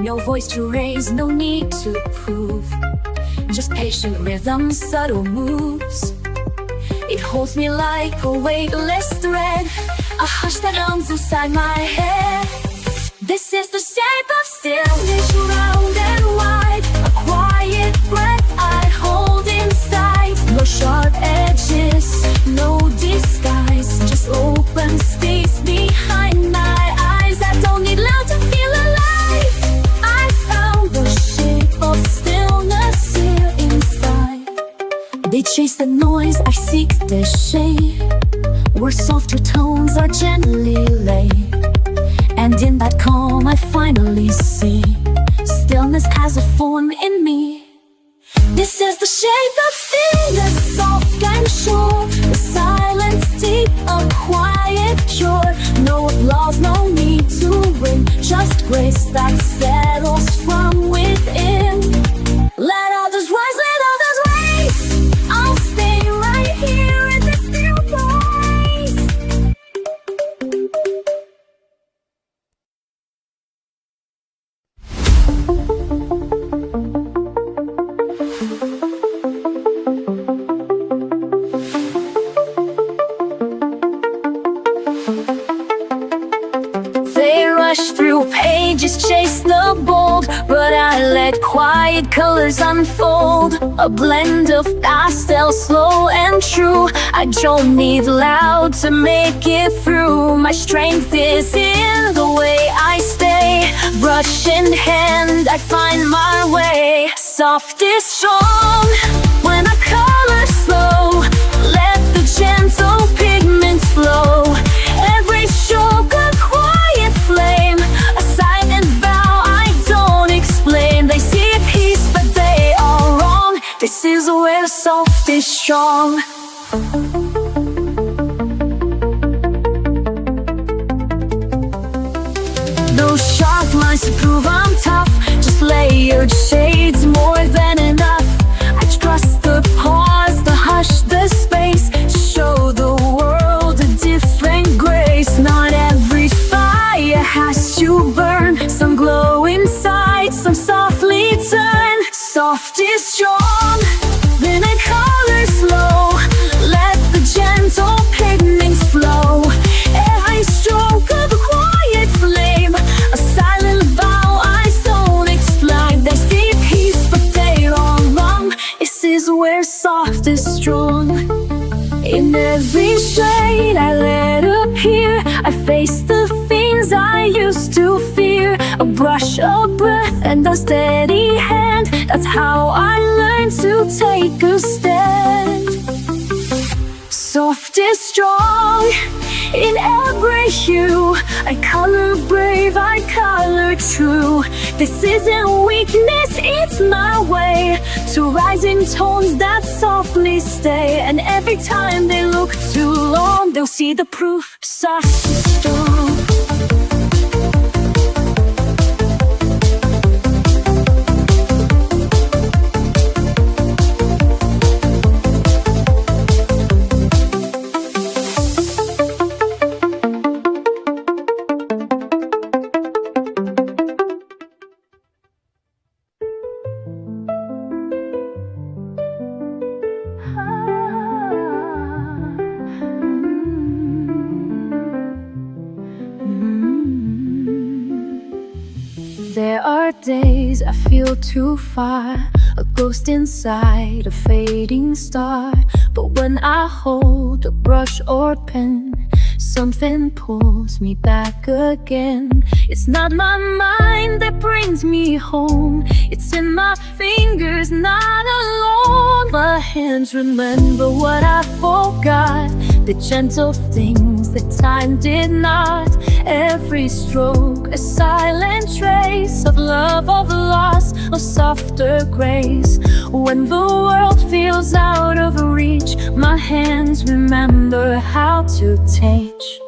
No voice to raise, no need to prove, just patient rhythm, subtle moves. It holds me like a weightless thread, a hush that hums inside my head. This is the shape of stillness, round and wide. A quiet breath I hold inside. No sharp edges, no disguise, just open space behind my eyes. I don't need love to feel alive. I found the shape of stillness here inside. They chase the noise, I seek the shade, where softer tones are gently laid. And in that calm I finally see stillness has a form in me. This is the shape of stillness, soft and sure. The silence deep grace that settles from within. Let others rise, let others raise. I'll stay right here in this new place. They rush through pages, chase the bold, but I let quiet colors unfold. A blend of pastels, slow and true. I don't need loud to make it through. My strength is in the way I stay. Brush in hand, I find my way. Soft is strong when I color slow. Let the gentle pigments flow. Every stroke a quiet flame, a silent vow I don't explain. They see peace but they are wrong. This is where soft is strong. No sharp lines to prove I'm tough, just layered shades, more than enough. I trust the pause, the hush, the space, to show the world a different grace. Not every fire has to burn. Some glow inside, some softly turn. Soft is strong, then I color slow. Let the gentle pigments flow. Every stroke of a quiet flame, a silent vow I don't explain. They see peace but they are wrong. This is where soft is strong. In every shade I let appear, I face the things I used to fear. A brush, a breath, and a steady hand. That's how I learned to take a stand. Soft is strong in every hue. I color brave, I color true. This isn't weakness, it's my way to rise in tones that softly stay. And every time they look too long, they'll see the proof. Soft is strong. There are days I feel too far, a ghost inside a fading star. But when I hold a brush or pen, something pulls me back again. It's not my mind that brings me home, it's in my fingers, not alone. My hands remember what I forgot, the gentle things that time did not. Every stroke a silent trace of love, of loss, of softer grace. When the world feels out of reach, my hands remember how to teach.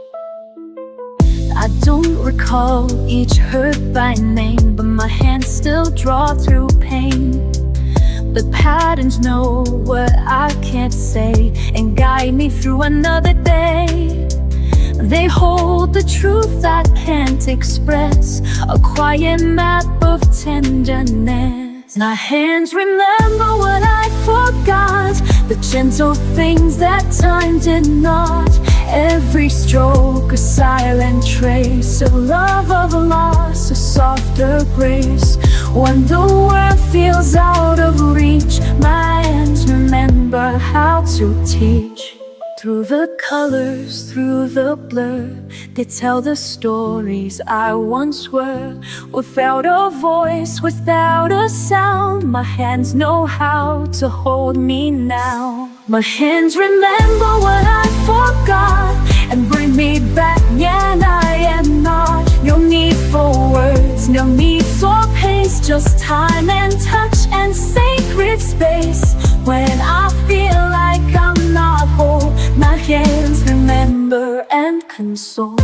I don't recall each hurt by name, but my hands still draw through pain. The patterns know what I can't say and guide me through another day. They hold the truth I can't express, a quiet map of tenderness. My hands remember what I forgot, the gentle things that time did not. Every stroke a silent trace of love, of loss, a softer grace. When the world feels out of reach, my hands remember how to teach. Through the colors, through the blur, they tell the stories I once were. Without a voice, without a sound, my hands know how to hold me now. My hands remember what I forgot and bring me back, and I am not. No need for words, no need for pace, just time and touch and sacred space. When I feel like I'm not whole, my hands remember and console.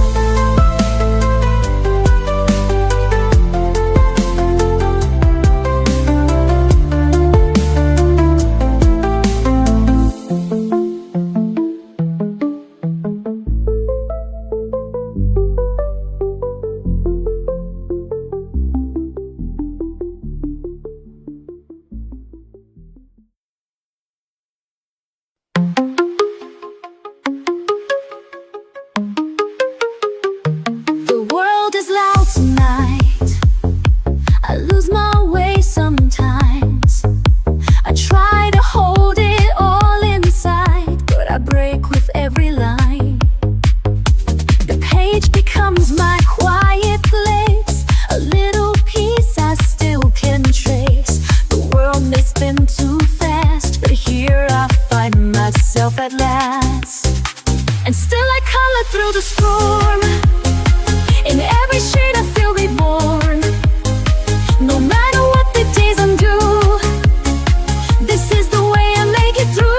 becomes my quiet place, a little peace I still can trace. The world may spin too fast, but here I find myself at last. And still I color through the storm. In every shade I feel reborn. No matter what the days undo, this is the way I make it through.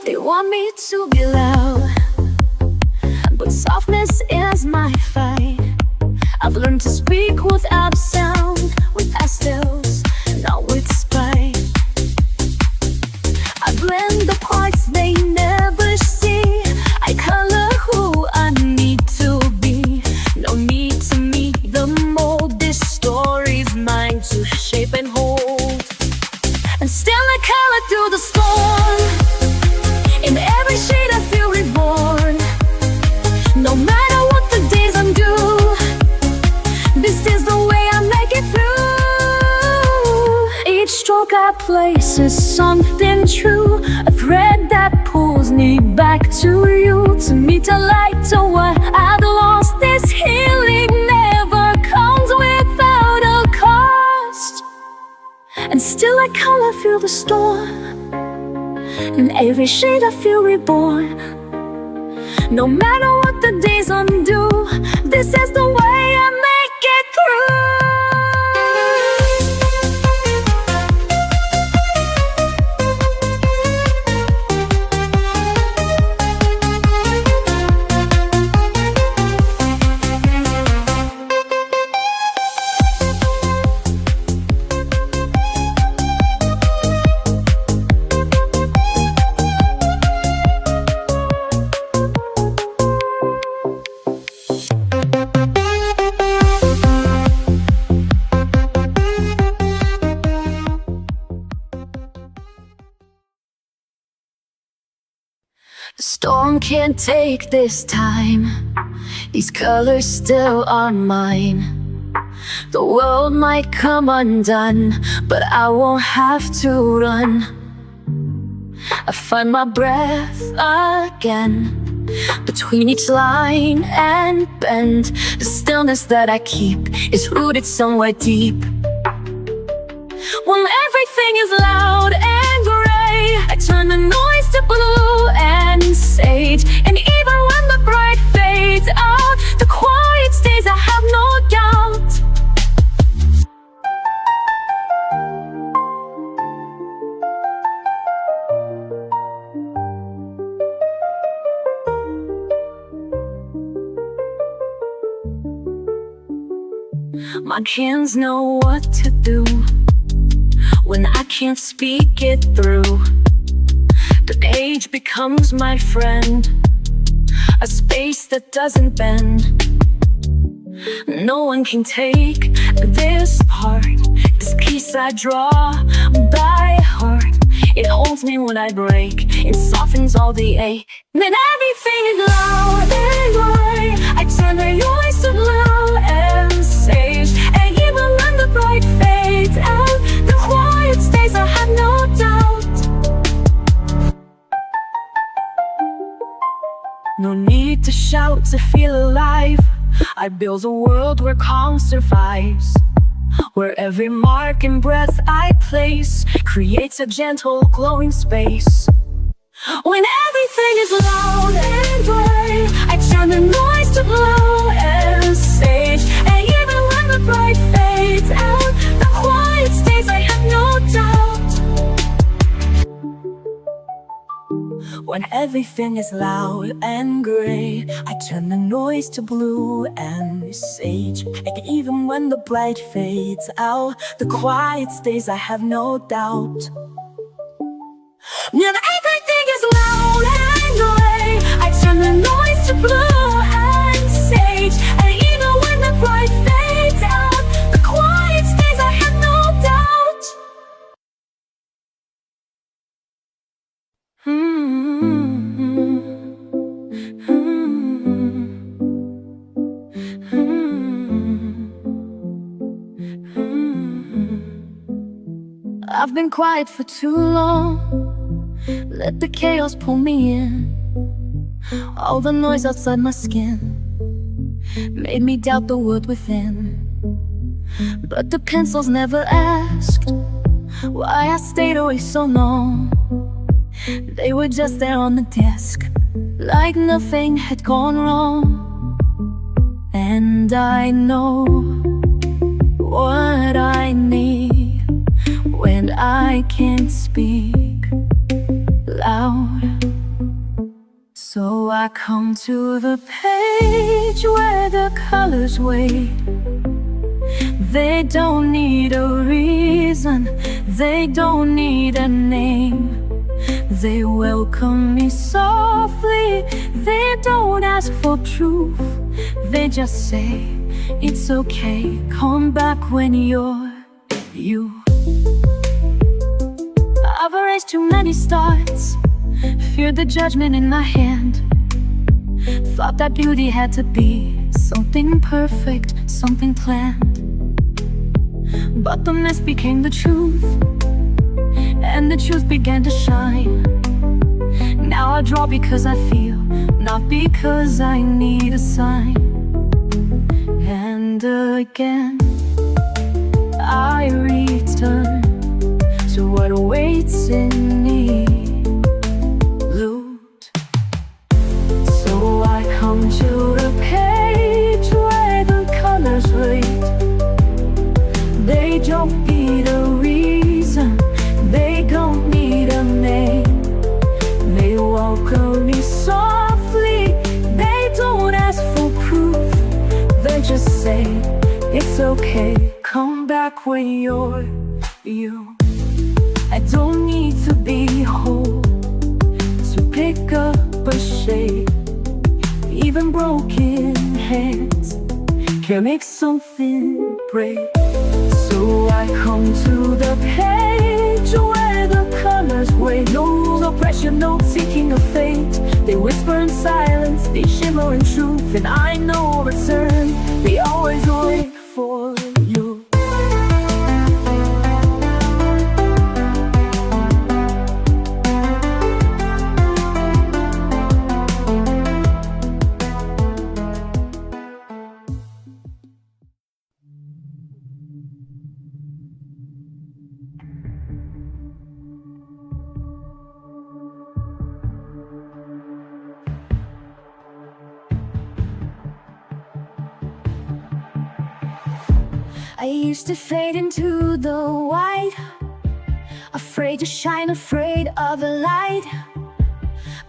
They want me to be loud, but softness is my fight. I've learned to speak without sound, with pastels, not with spite. I blend the parts they never see. I color who I need to be. No need to meet the mold. This story's mine to shape and hold. And still I color through the storm. In every shade I feel reborn. No matter what the days undo, this is the way I make it through. Each stroke I place is something true, a thread that pulls me back to you, to meet the light to what I've lost. This healing never comes without a cost. And still I color through the storm. In every shade I feel reborn. No matter what the days undo, this is the way I make it through. The storm can't take this time. These colors still are mine. The world might come undone, but I won't have to run. I find my breath again, between each line and bend. The stillness that I keep is rooted somewhere deep. When everything is loud and gray, I turn the noise to blue and sage. And even when the bright fades out, the quiet stays, I have no doubt. My hands know what to do when I can't speak it through. The page becomes my friend, a space that doesn't bend. No one can take this part, this piece I draw by heart. It holds me when I break, it softens all the ache. Then everything is loud and gray, I turn the noise to blue and sage. And even when the bright fades out, the quiet stays, I have no doubt. No need to shout to feel alive. I build a world where calm survives, where every mark and breath I place creates a gentle glowing space. When everything is loud and gray, I turn the noise to blue and sage. And even when the bright fades out, the quiet stays, I have no doubt. When everything is loud and gray, I turn the noise to blue and sage. And even when the bright fades out, the quiet stays, I have no doubt. When everything is loud and gray, I turn the noise to blue and sage. And even when the bright fades out, the quiet stays, I have no doubt. I've been quiet for too long. Let the chaos pull me in. All the noise outside my skin. made me doubt the world within. But the pencils never asked why I stayed away so long. They were just there on the desk, like nothing had gone wrong. And I know what I need when I can't speak loud. So I come to the page where the colors wait. They don't need a reason, they don't need a name. They welcome me softly, they don't ask for proof. They just say, it's okay, come back when you're you. I've erased too many starts, feared the judgment in my hand. Thought that beauty had to be something perfect, something planned. But the mess became the truth, and the truth began to shine. Now I draw because I feel, not because I need a sign. And again I return to what awaits in me. Loot. So I come to the page where the colors wait. They don't need a reason, they don't need a name. They welcome me softly, they don't ask for proof. They just say, it's okay, come back when you're you. I don't need to be whole to pick up a shade. Even broken hands can make something break. So I come to the page where the colors wait. No rules, no pressure, no seeking of fate. They whisper in silence, they shimmer in truth. And I know return, they always wait for you. I used to fade into the white, afraid to shine, afraid of the light.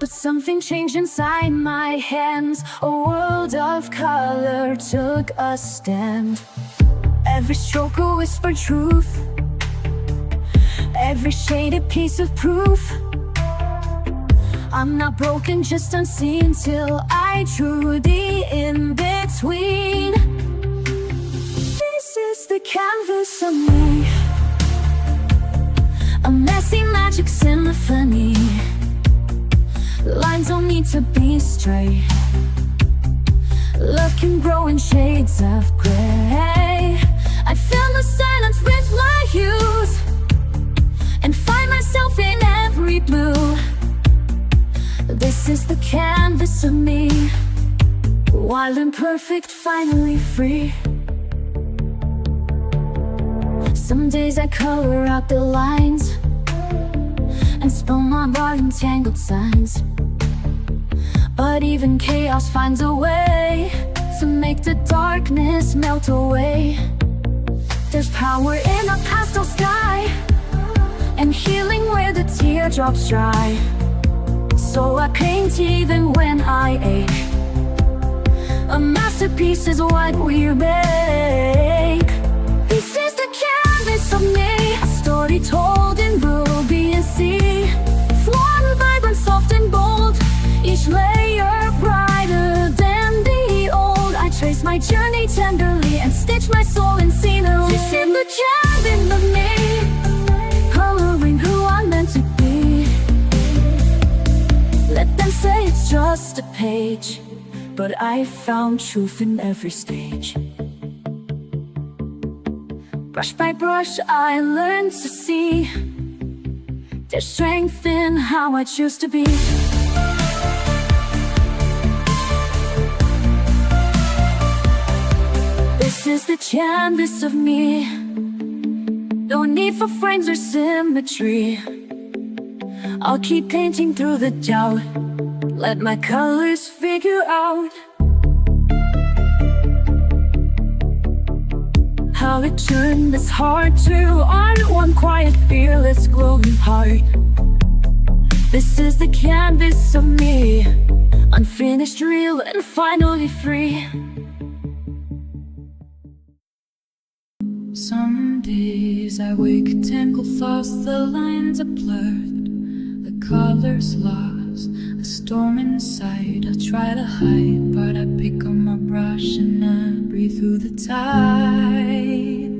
But something changed inside my hands. A world of color took a stand. Every stroke a whispered truth, every shade a piece of proof. I'm not broken, just unseen, till I drew the in-between. This is the canvas of me, a messy magic symphony. Lines don't need to be straight. Love can grow in shades of gray. I fill the silence with my hues and find myself in every blue. This is the canvas of me, wild and perfect, finally free. Some days I color out the lines and spell my body in tangled signs. But even chaos finds a way to make the darkness melt away. There's power in a pastel sky and healing where the teardrops dry. So I paint even when I ache. A masterpiece is what we make. This is the canvas of me, a story told in ruby and sea. Flawed, vibrant, soft and bold, each layer brighter than the old. I trace my journey tenderly and stitch my soul in scenery. This is the canvas of me, coloring who I'm meant to be. Let them say it's just a page, but I found truth in every stage. Brush by brush I learned to see there's strength in how I choose to be. canvas of me. No need for frames or symmetry. I'll keep painting through the doubt. Let my colors figure out how to turn this heart to art. One quiet, fearless, glowing heart. This is the canvas of me, unfinished, real, and finally free. Some days I wake, tangled thoughts, the lines are blurred, the colors lost, a storm inside. I try to hide, but I pick up my brush and I breathe through the tide.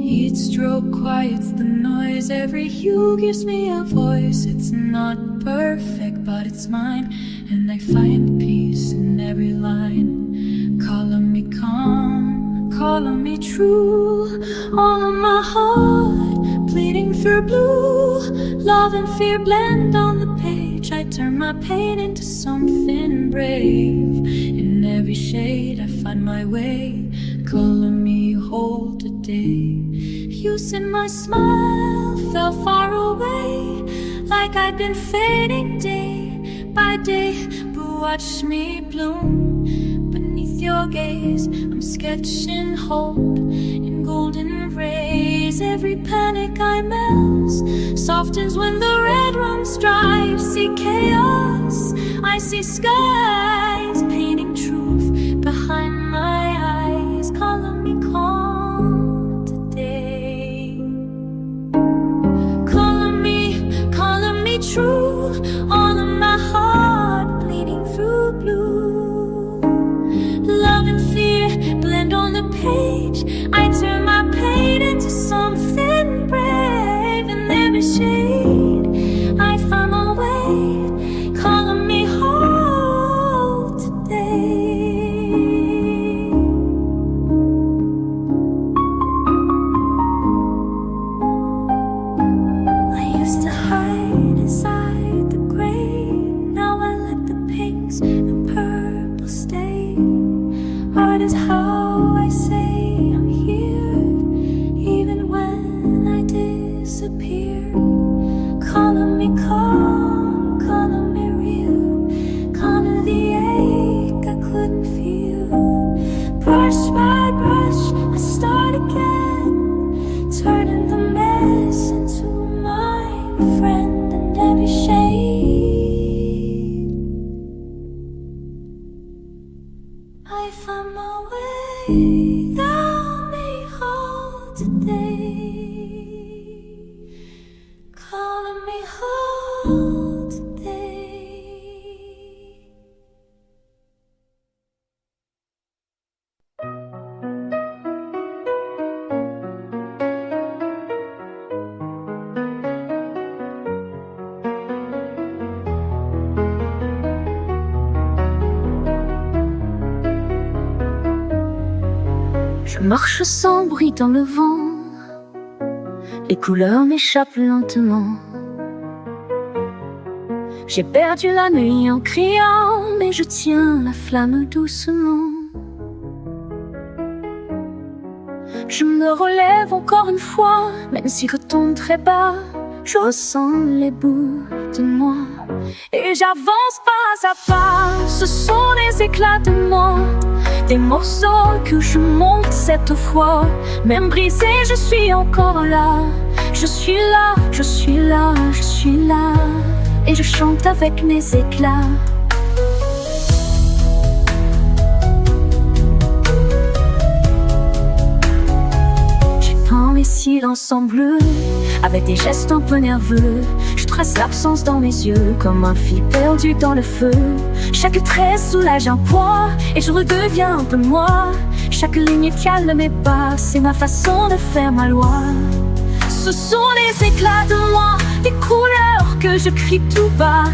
Each stroke quiets the noise, every hue gives me a voice. It's not perfect, but it's mine, and I find peace in every line. Calling me calm, calling me true. All of my heart bleeding through blue. Love and fear blend on the page. I turn my pain into something brave. In every shade I find my way. Calling me whole today. You said my smile fell far away, like I'd been fading day by day. But watch me bloom beneath your gaze. I'm sketching hope in golden rays. Every panic I melt softens when the red runs dry. See chaos, I see skies, painting truth behind my eyes. Calling me calm today. Calling me true. All of my heart bleeding through blue. Love and fear blend on the page. I turn my pain into something brave. In every shade I find my way. Calling me whole today. I used to hide inside the gray. Now I let the pinks and purples stay. Art is how I say I'm here, even when I disappear. Calling me calm, calling me real, calming the ache I couldn't feel. Brush by brush, I start again, turning the mess into my friend. In every shade I find my way. Thou me whole today. Calling me whole today. Je marche sans bruit dans le vent, les couleurs m'échappent lentement. J'ai perdu la nuit en criant, mais je tiens la flamme doucement. Je me relève encore une fois, même si je tombe très bas. Je ressens les bouts de moi et j'avance pas à pas. Ce sont les éclats de moi, des morceaux que je monte cette fois. Même brisé, je suis encore là. Je suis là, je suis là, je suis là. Et je chante avec mes éclats. J'étends mes silences en bleu, avec des gestes un peu nerveux. Je trace l'absence dans mes yeux, comme un fil perdu dans le feu. Chaque trait soulage un poids, et je redeviens un peu moi. Chaque ligne calme mes pas, c'est ma façon de faire ma loi. Ce sont les éclats de moi, des couleurs que je crie tout bas.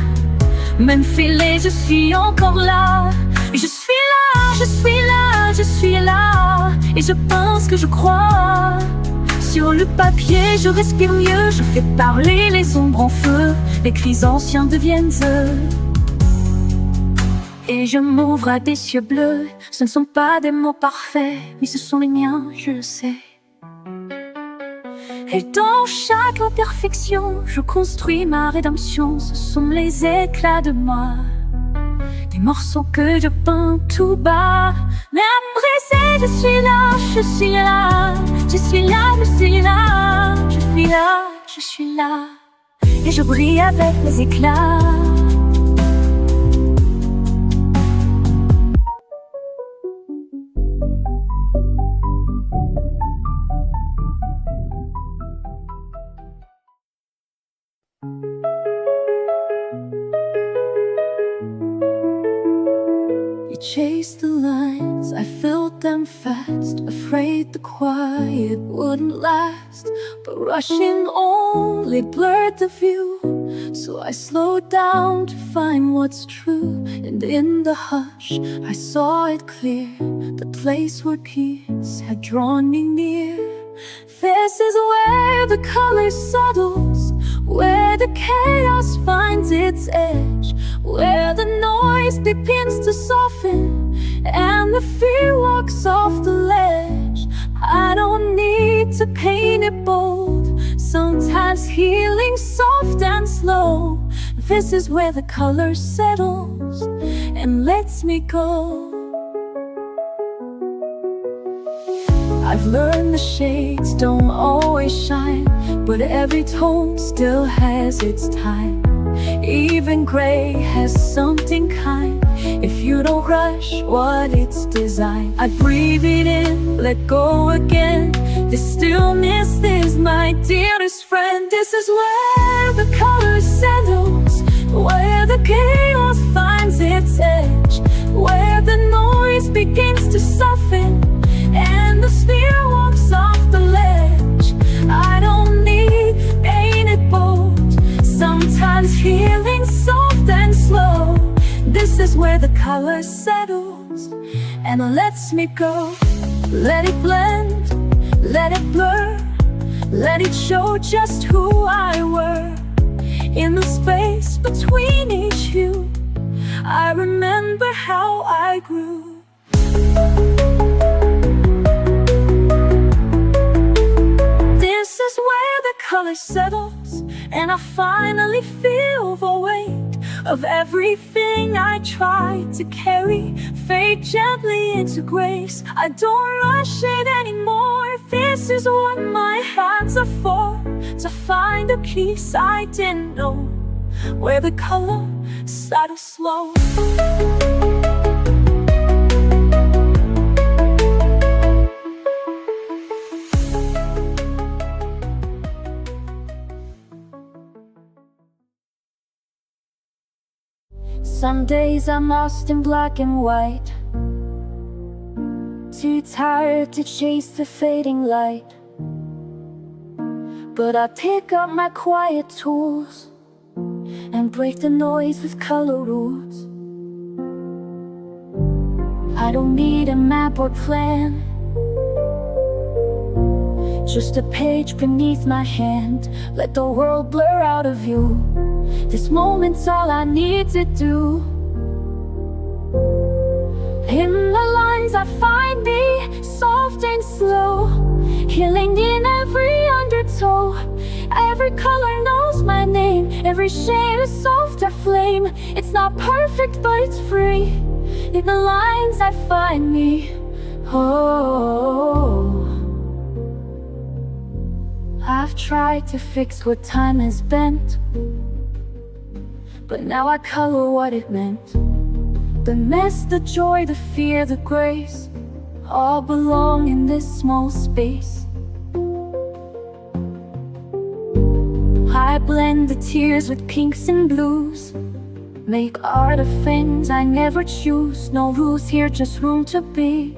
Même fêlée, je suis encore là. Je suis là, je suis là, je suis là. Et je pense que je crois. Sur le papier, je respire mieux. Je fais parler les ombres en feu. Les cris anciens deviennent eux. Et je m'ouvre à des cieux bleus. Ce ne sont pas des mots parfaits, mais ce sont les miens, je le sais. Et dans chaque imperfection, je construis ma rédemption. Ce sont les éclats de moi, des morceaux que je peins tout bas. Même brisé, je suis là, je suis là. Je suis là, je suis là. Je suis là, je suis là. Et je brille avec les éclats. Chase the lines, I filled them fast, afraid the quiet wouldn't last. But rushing only blurred the view, so I slowed down to find what's true. And in the hush, I saw it clear, the place where peace had drawn me near. This is where the color settles, where the chaos finds its edge, where the noise begins to soften and the fear walks off the ledge. I don't need to paint it bold, sometimes healing soft and slow. This is where the color settles and lets me go. I've learned the shades don't always shine, but every tone still has its time. Even gray has something kind, if you don't rush what it's designed. I breathe it in, let go again. This stillness is my dearest friend. This is where the color settles, where the chaos finds its edge, where the noise begins to soften and the spear walks off the ledge. I don't need painted bold, sometimes healing soft and slow. This is where the color settles and lets me go. Let it blend, let it blur, let it show just who I were. In the space between each hue, I remember how I grew. This is where the color settles, and I finally feel the weight of everything I tried to carry. Fade gently into grace, I don't rush it anymore. This is what my hands are for, to find a peace I didn't know, where the color started slow. Some days I'm lost in black and white, too tired to chase the fading light. But I pick up my quiet tools and break the noise with color rules. I don't need a map or plan, just a page beneath my hand. Let the world blur out of view. This moment's all I need to do. In the lines I find me, soft and slow, healing in every undertow. Every color knows my name, every shade a softer flame. It's not perfect but it's free. In the lines I find me, oh. I've tried to fix what time has bent, but now I color what it meant. The mess, the joy, the fear, the grace, all belong in this small space. I blend the tears with pinks and blues, make art of things I never choose. No rules here, just room to be.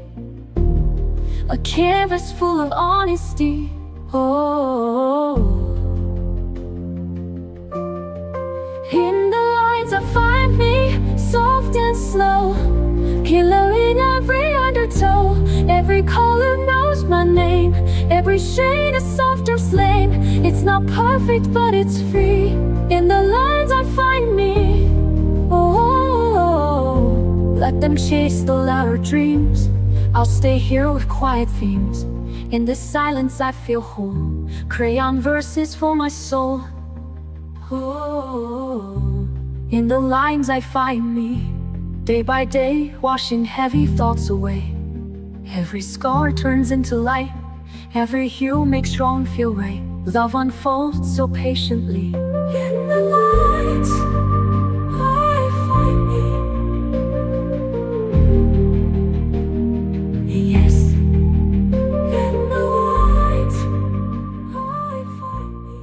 A canvas full of honesty, oh. In the lines I find me, soft and slow, killer in every undertow. Every color knows my name, every shade a softer flame. It's not perfect but it's free. In the lines I find me, oh. let them chase the louder dreams. I'll stay here with quiet themes. In this silence I feel whole. Crayon verses for my soul. Oh, in the lines I find me, day by day, washing heavy thoughts away. Every scar turns into light, every hue makes wrong feel right. Love unfolds so patiently. In the lights I find me. Yes, in the lights I find me.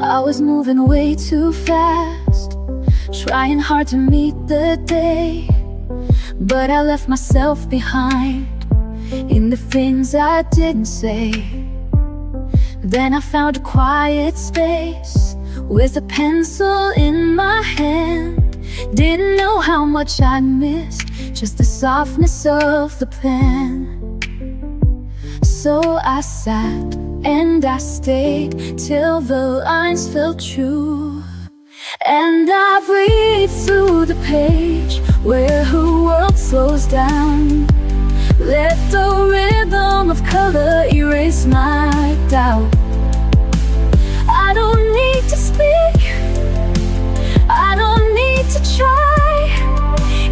I was moving way too fast, trying hard to meet the day. But I left myself behind in the things I didn't say. Then I found a quiet space with a pencil in my hand. Didn't know how much I missed, just the softness of the pen. So I sat and I stayed till the lines felt true. And I breathed through the page where her world slows down. Let the rhythm of color erase my doubt. I don't need to speak, I don't need to try.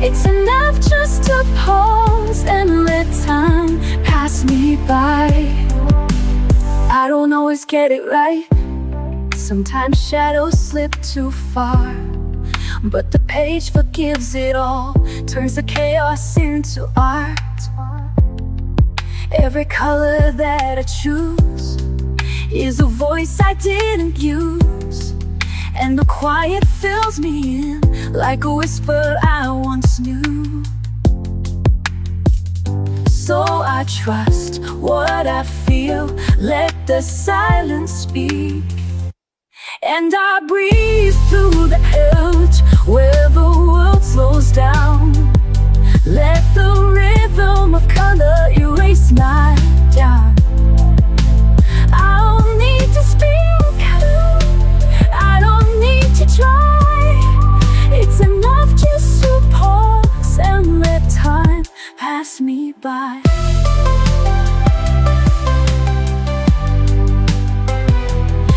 It's enough just to pause and let time pass me by. I don't always get it right, sometimes shadows slip too far. But the page forgives it all, turns the chaos into art. Every color that I choose is a voice I didn't use. And the quiet fills me in like a whisper I once knew. So I trust what I feel, let the silence speak. And I breathe through the edge where the world slows down. Let the rhythm of color erase my doubt. I don't need to speak, I don't need to try. It's enough just to pause and let time pass me by.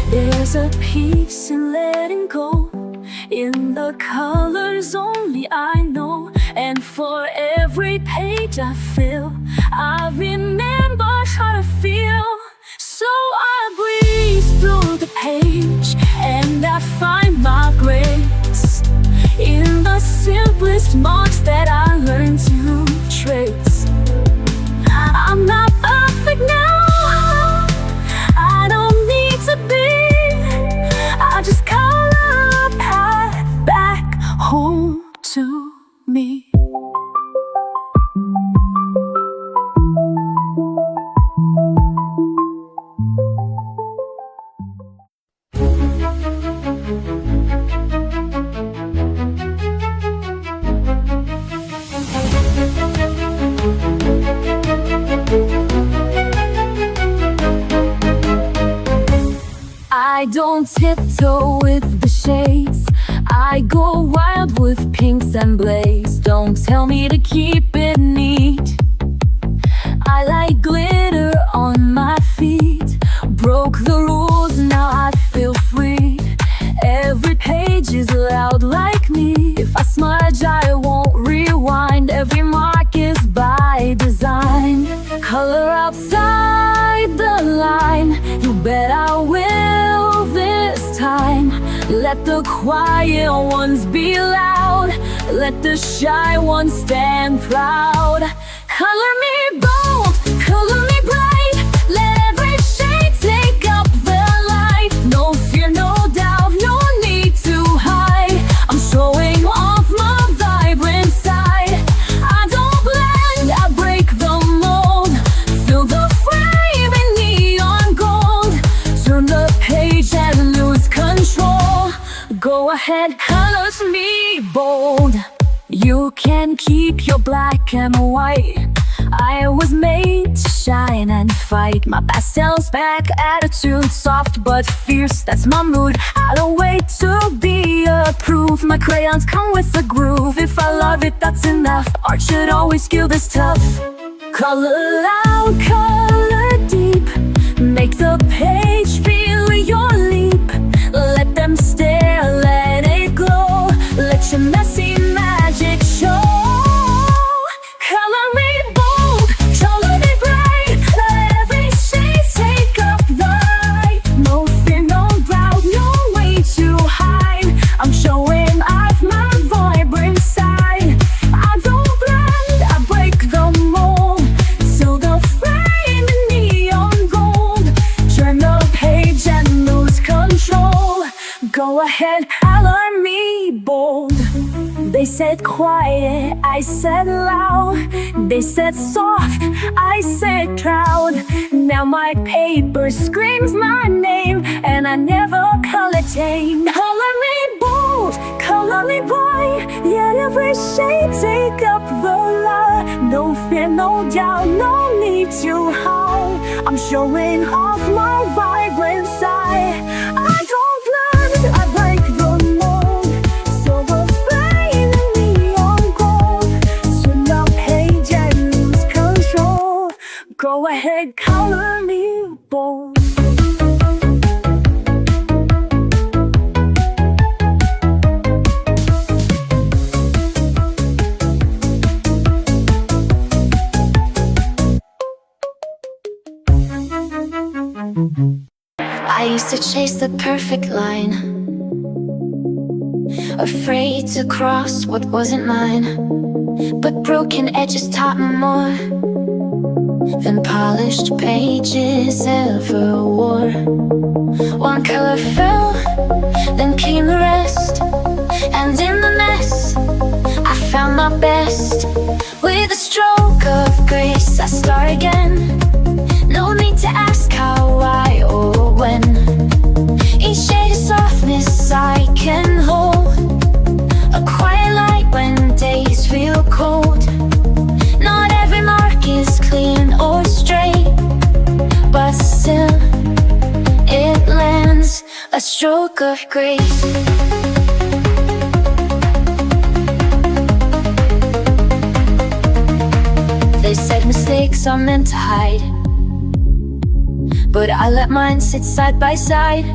There's a peace in letting go, in the colors only I know. And for every page I fill, I remember how to feel. So I breathe through the page and I find my grace in the simplest marks that I learned to trace. I'm not perfect now, I don't need to be. I just color a path back home to me. I don't tiptoe with the shades, I go wild with pinks and blaze. Don't tell me to keep it neat, I like glitter on my feet. Broke the rules, now I feel free. Every page is loud like me. If I smudge, I won't rewind. Every mark is by design. Color outside the line, you bet I will this time. Let the quiet ones be loud, let the shy ones stand proud. Color me bold, color me bright, let every shade take up the light. No fear, no doubt, no need to hide. I'm showing off my vibrant side. I don't blend, I break the mold. Fill the frame in neon gold. Turn the page and lose control. Go ahead, colors me bold. You You can keep your black and white. I was made to shine and fight. My pastels back attitude, soft but fierce, that's my mood. I don't wait to be approved. My crayons come with a groove. If I love it, that's enough. Art should always feel this tough. Color loud, color deep. Make the page feel your leap. Let them stare, let it glow. Let your messy magic show. Color me bold, color me bright. Let every shade take up the light. No fear, no doubt, no way to hide. I'm showing off my vibrant side. I don't blend, I break the mold. Till the frame in neon gold. Turn the page and lose control. Go ahead, color me bold. They said quiet, I said loud. They said soft, I said proud. Now my paper screams my name, and I never color tame. Color me bold, color me bright. Yet every shade take up the light. No fear, no doubt, no need to hide. I'm showing off my vibrant side. I don't blend, I break the mold. Silver flame in neon gold. Turn the page and lose control. Go ahead, color me bold. I used to chase the perfect line, afraid to cross what wasn't mine. But broken edges taught me more than polished pages ever wore. One color fell, then came the rest, and in the mess I found my best. With a stroke of grace I start again. No need to ask how, why, or when. Each shade of softness I can hold. A quiet light when days feel cold. Not every mark is clean or straight, but still it lands, a stroke of grace. They said mistakes are meant to hide, but I let mine sit side by side.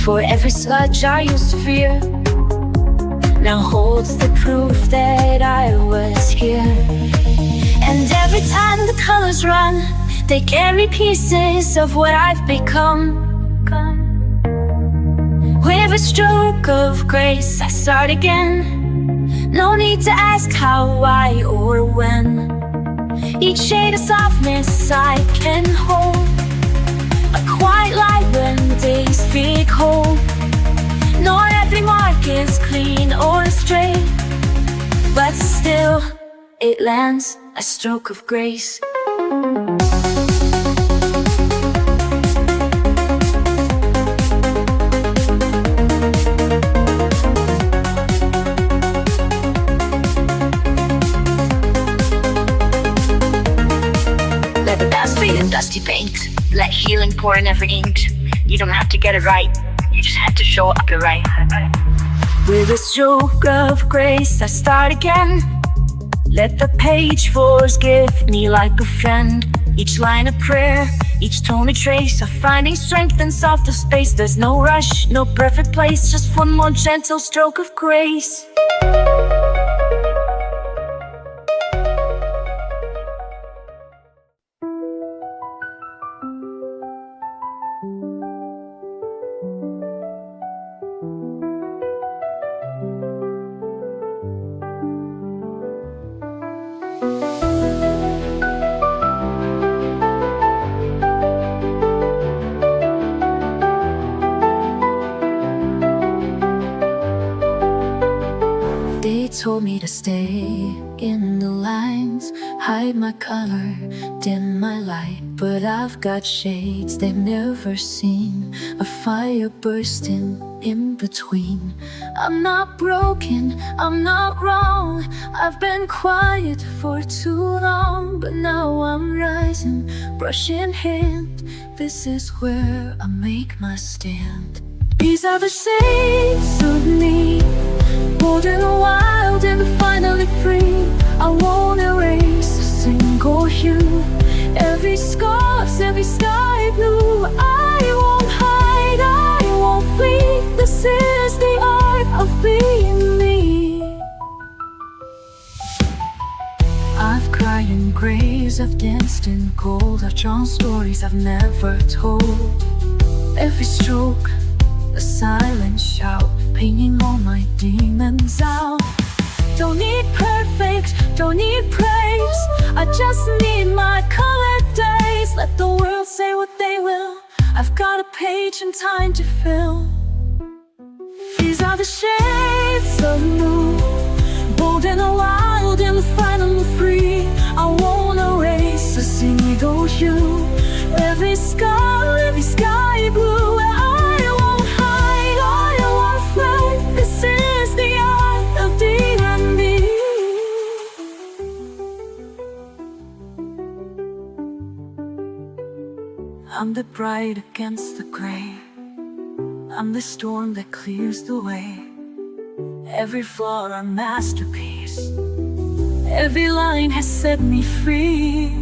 For every sludge I used to fear now holds the proof that I was here. And every time the colors run, they carry pieces of what I've become. With a stroke of grace I start again. No need to ask how, why, or when. Each shade of softness I can hold. A quiet light when days feel cold. Not every mark is clean or straight, but still it lands, a stroke of grace. Dusty paint, let healing pour in every ink. You don't have to get it right, you just have to show up your right. With a stroke of grace I start again. Let the page forgive me like a friend. Each line a prayer, each tone a trace of finding strength in softer space. There's no rush, no perfect place, just one more gentle stroke of grace. told me to stay in the lines, hide my color, dim my light. But I've got shades they've never seen, a fire bursting in between. I'm not broken, I'm not wrong, I've been quiet for too long. But now I'm rising, brush in hand, this is where I make my stand. These are the shades of me, bold and wild and finally free. I won't erase a single hue, every scar's, every sky blue. I won't hide, I won't flee. This is the art of being me. I've cried in graves, I've danced in gold, I've drawn stories I've never told. Every stroke, a silent shout, painting all my demons out. Don't need perfect, don't need praise, I just need my colored days. Let the world say what they will, I've got a page and time to fill. These are the shades of blue, bold and wild and finally free. I won't erase a single hue, every scar, every sky blue. I won't hide, I won't fret. This is the art of being me. I'm the bright against the gray, I'm the storm that clears the way. Every flaw a masterpiece, every line has set me free.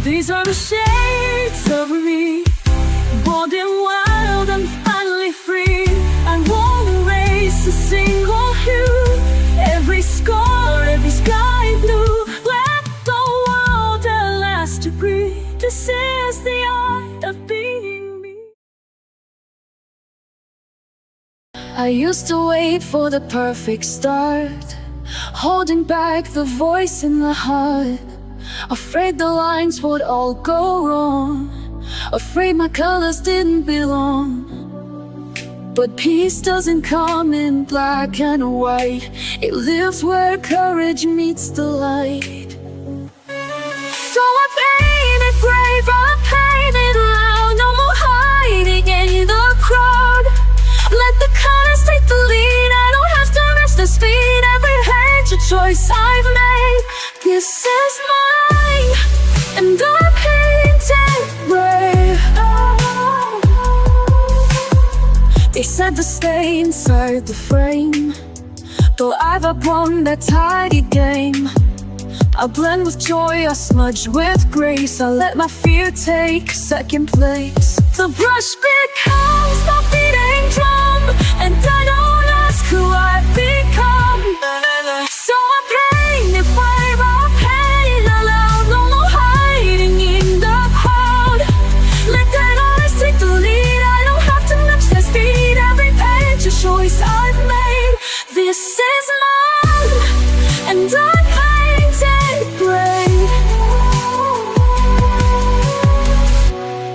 These are the shades of me, bold and wild and finally free. I won't erase a single hue, every scar, every sky blue. Let the world at last agree, this is the art of being me. I used to wait for the perfect start, holding back the voice in the heart. Afraid the lines would all go wrong, afraid my colors didn't belong. But peace doesn't come in black and white, it lives where courage meets the light. So I paint it brave, I paint it loud, no more hiding in the crowd. Let the colors take the lead, I don't have to rush the speed. Every page a choice I've made, this is mine, and I paint it brave. They said to stay inside the frame, though I've won that tidy game. I blend with joy, I smudge with grace, I let my fear take second place. The brush becomes my beating drum, and I don't ask who I've become. So I paint it brave, I paint it aloud, no more hiding in the crowd. Let that eyes take the lead, I don't have to match their speed. Every page a choice I've made, this is mine, and I paint it brave.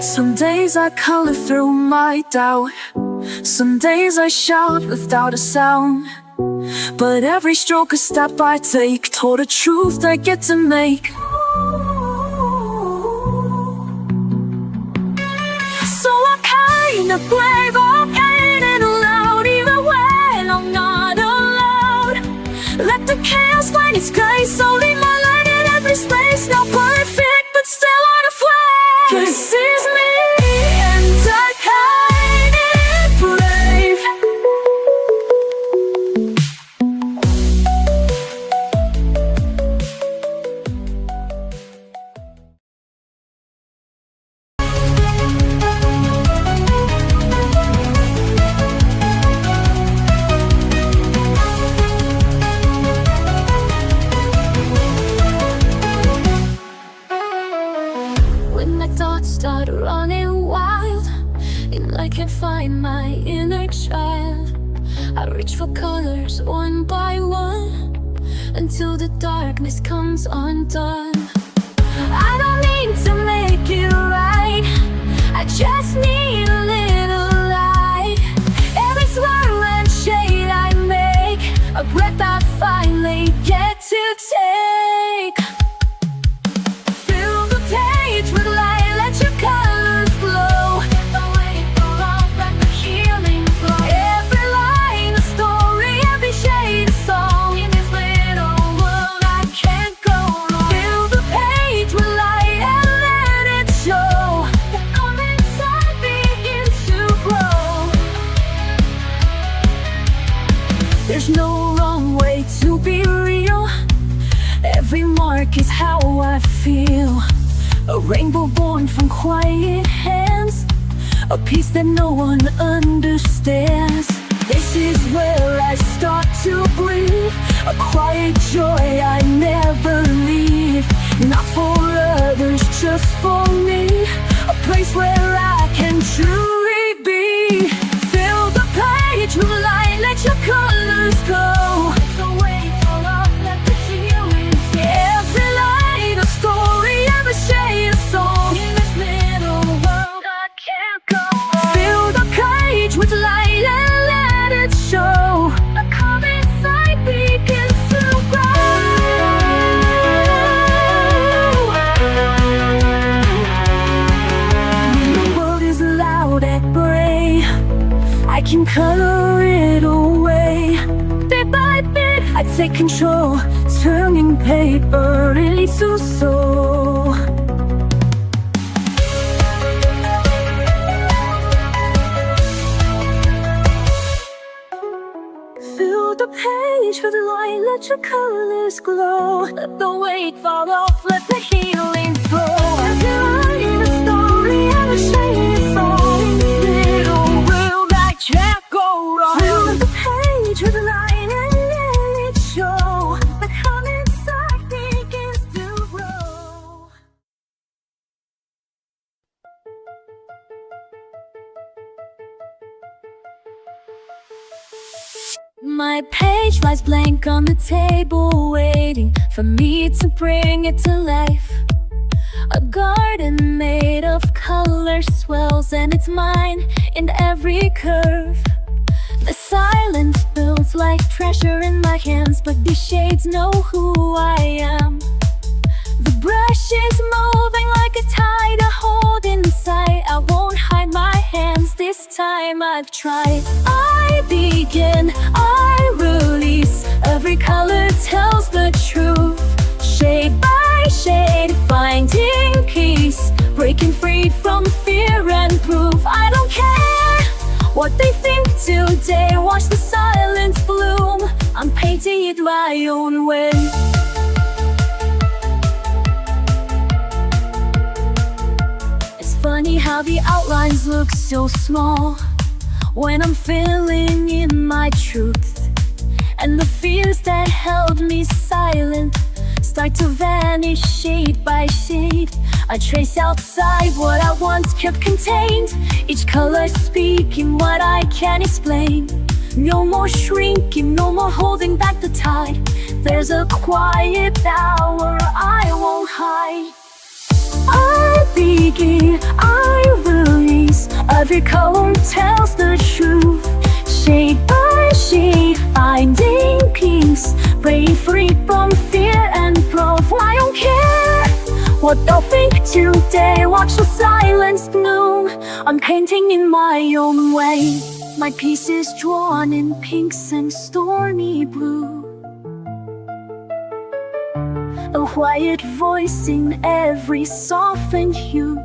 Some days I color through my doubt, some days I shout without a sound. But every stroke a step I take toward a truth I get to make. So I kind of brave, I paint it aloud, even when I'm not allowed. Let the chaos find its grace, only my light in every space. Not perfect, but still on a flame. This is me, and I paint it brave. When my thoughts start running wild, and I can't find my inner child, I reach for colors one by one, until the darkness comes undone. I don't need to make it right, I just need a little light. Every swirl and shade I make, finally get to take. Fill the page with light, let your colors glow. Don't wait for all, let the healing flow. Every line a story, every shade a song. In this little world I can't go wrong. Fill the page with light and let it show. The calm inside begins to grow. There's no wrong way to be real. Every mark is how I feel. A rainbow born from quiet hands, a peace that no one understands. This is where I start to breathe, a quiet joy I never leave. Not for others, just for me, a place where I can truly be. Fill the page with light, let your colors go. So wait for love, let the healing flow. Every line a story, every shade a song. In this little world I can't go wrong. Fill the page with light and let it show. A calm inside begins to grow. The world is loud at bray, I can color it away. Bit by bit, I take control, turning paper into soul. Fill the page with light, let your colors glow. Let the weight fall off, let the healing flow. Every line a story, every shade a song. In this little world I can't go wrong. Fill the page with light and let it show. The calm inside begins to grow. My page lies blank on the table, waiting for me to bring it to life. A garden made of color swells, and it's mine in every curve. The silence builds like treasure in my hands, but these shades know who I am. The brush is moving like a tide, I hold inside. I won't hide my hands, this time I've tried. I begin, I release. Every color tells the truth. Shade by shade, finding peace. Breaking free from fear and proof. I don't care what they think today. Watch the silence bloom. I'm painting it my own way. Funny how the outlines look so small when I'm filling in my truth, and the fears that held me silent start to vanish shade by shade. I trace outside what I once kept contained, each color speaking what I can't explain. No more shrinking, no more holding back the tide. There's a quiet power I won't hide. I begin, I release. Every color tells the truth. Shade by shade, finding peace. Breaking free from fear and proof. I don't care what they'll think today. Watch the silence bloom. I'm painting in my own way. My piece is drawn in pinks and stormy blue. A quiet voice in every softened hue.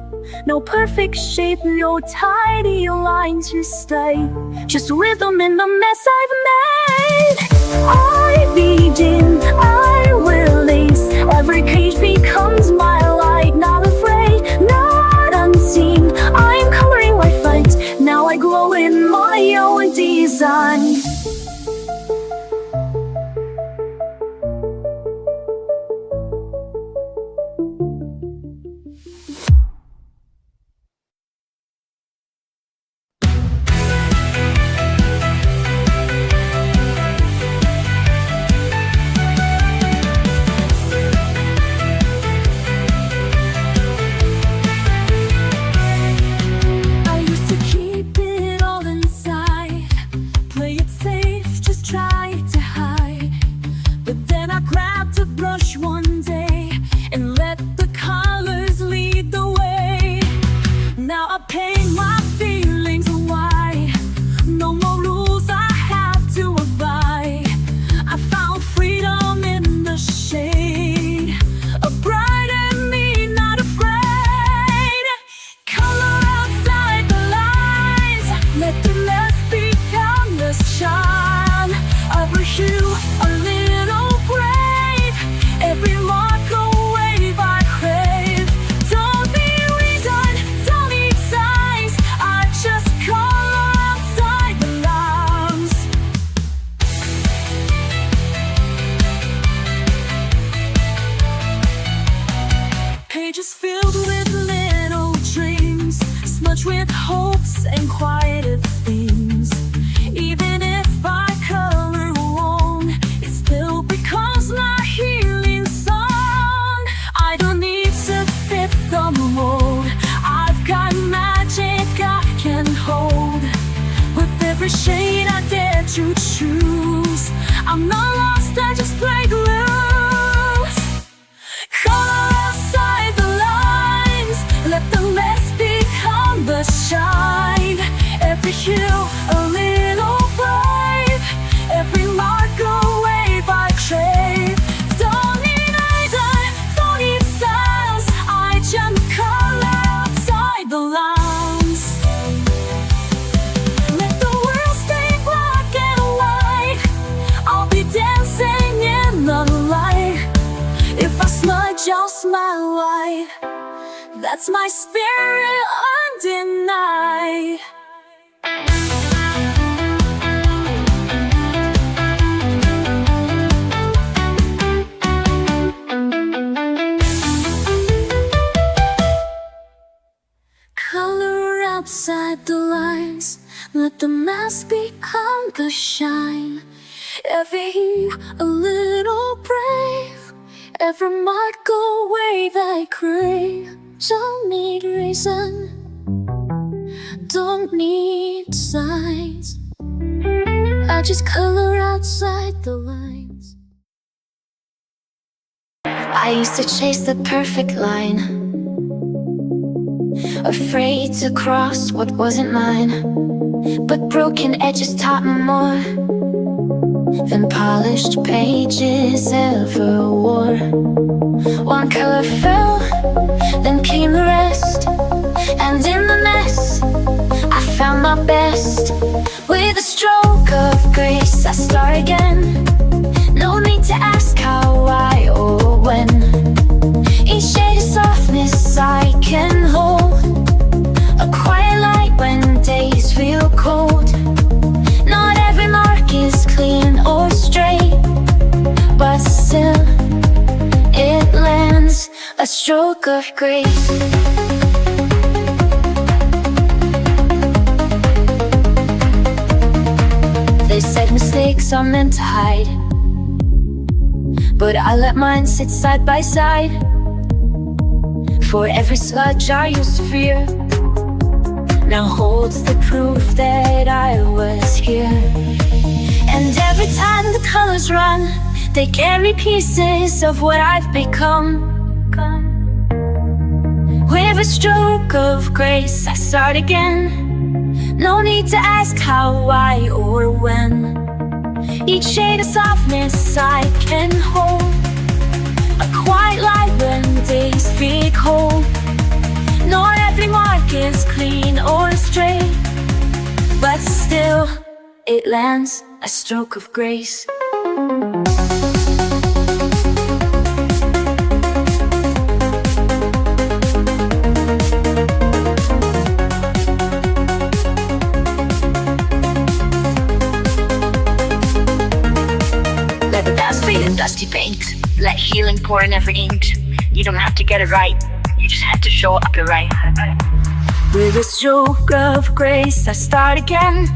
No perfect shape, no tidy line to stay. Just rhythm in the mess I've made. I begin, I release. Every page becomes my light. Not afraid, not unseen. I'm coloring my fight. Now I glow in my own design. deepest and quietest things. Even if I color wrong, it still becomes my healing song. I don't need to fit the mold. I've got magic I can hold. With every shade I dare to choose, I'm not lost, I just break loose. Color outside the lines, let the mess become the shine. Every hue a little brave, every mark a wave I crave. Don't need eyes, I don't need sounds, I just color outside the lines. Let the world stay black and white, I'll be dancing in the light. If I smudge, I'll smile wide. That's my spirit undenied. Color outside the lines, let the mask become the shine. Every hue a little brave, every mark a wave I crave. Don't need reason, don't need signs, I just color outside the lines. I used to chase the perfect line, afraid to cross what wasn't mine. But broken edges taught me more than polished pages ever wore. One color fell, then came the rest, and in the mess I found my best. With a stroke of grace I start again. No need to ask how, why, or when. Each shade of softness I can hold, a quiet light when days feel cold. Not every mark is clean or straight, but still it lands, a stroke of grace. They said mistakes are meant to hide, but I let mine sit side by side. For every sludge I used to fear now holds the proof that I was here. And every time the colors run, they carry pieces of what I've become. With a stroke of grace I start again. No need to ask how, why, or when. Each shade of softness I can hold, a quiet light when days feel cold. Not every mark is clean or straight, but still it lands, a stroke of grace. Let the dust fade in dusty paint, let healing pour in every ink. You don't have to get it right, you just have to show up your right. With a stroke of grace I start again.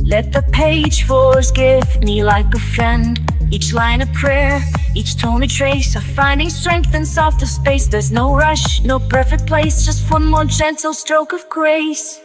Let the page forgive me like a friend. Each line a prayer, each tone a trace of finding strength in softer space. There's no rush, no perfect place, just one more gentle stroke of grace.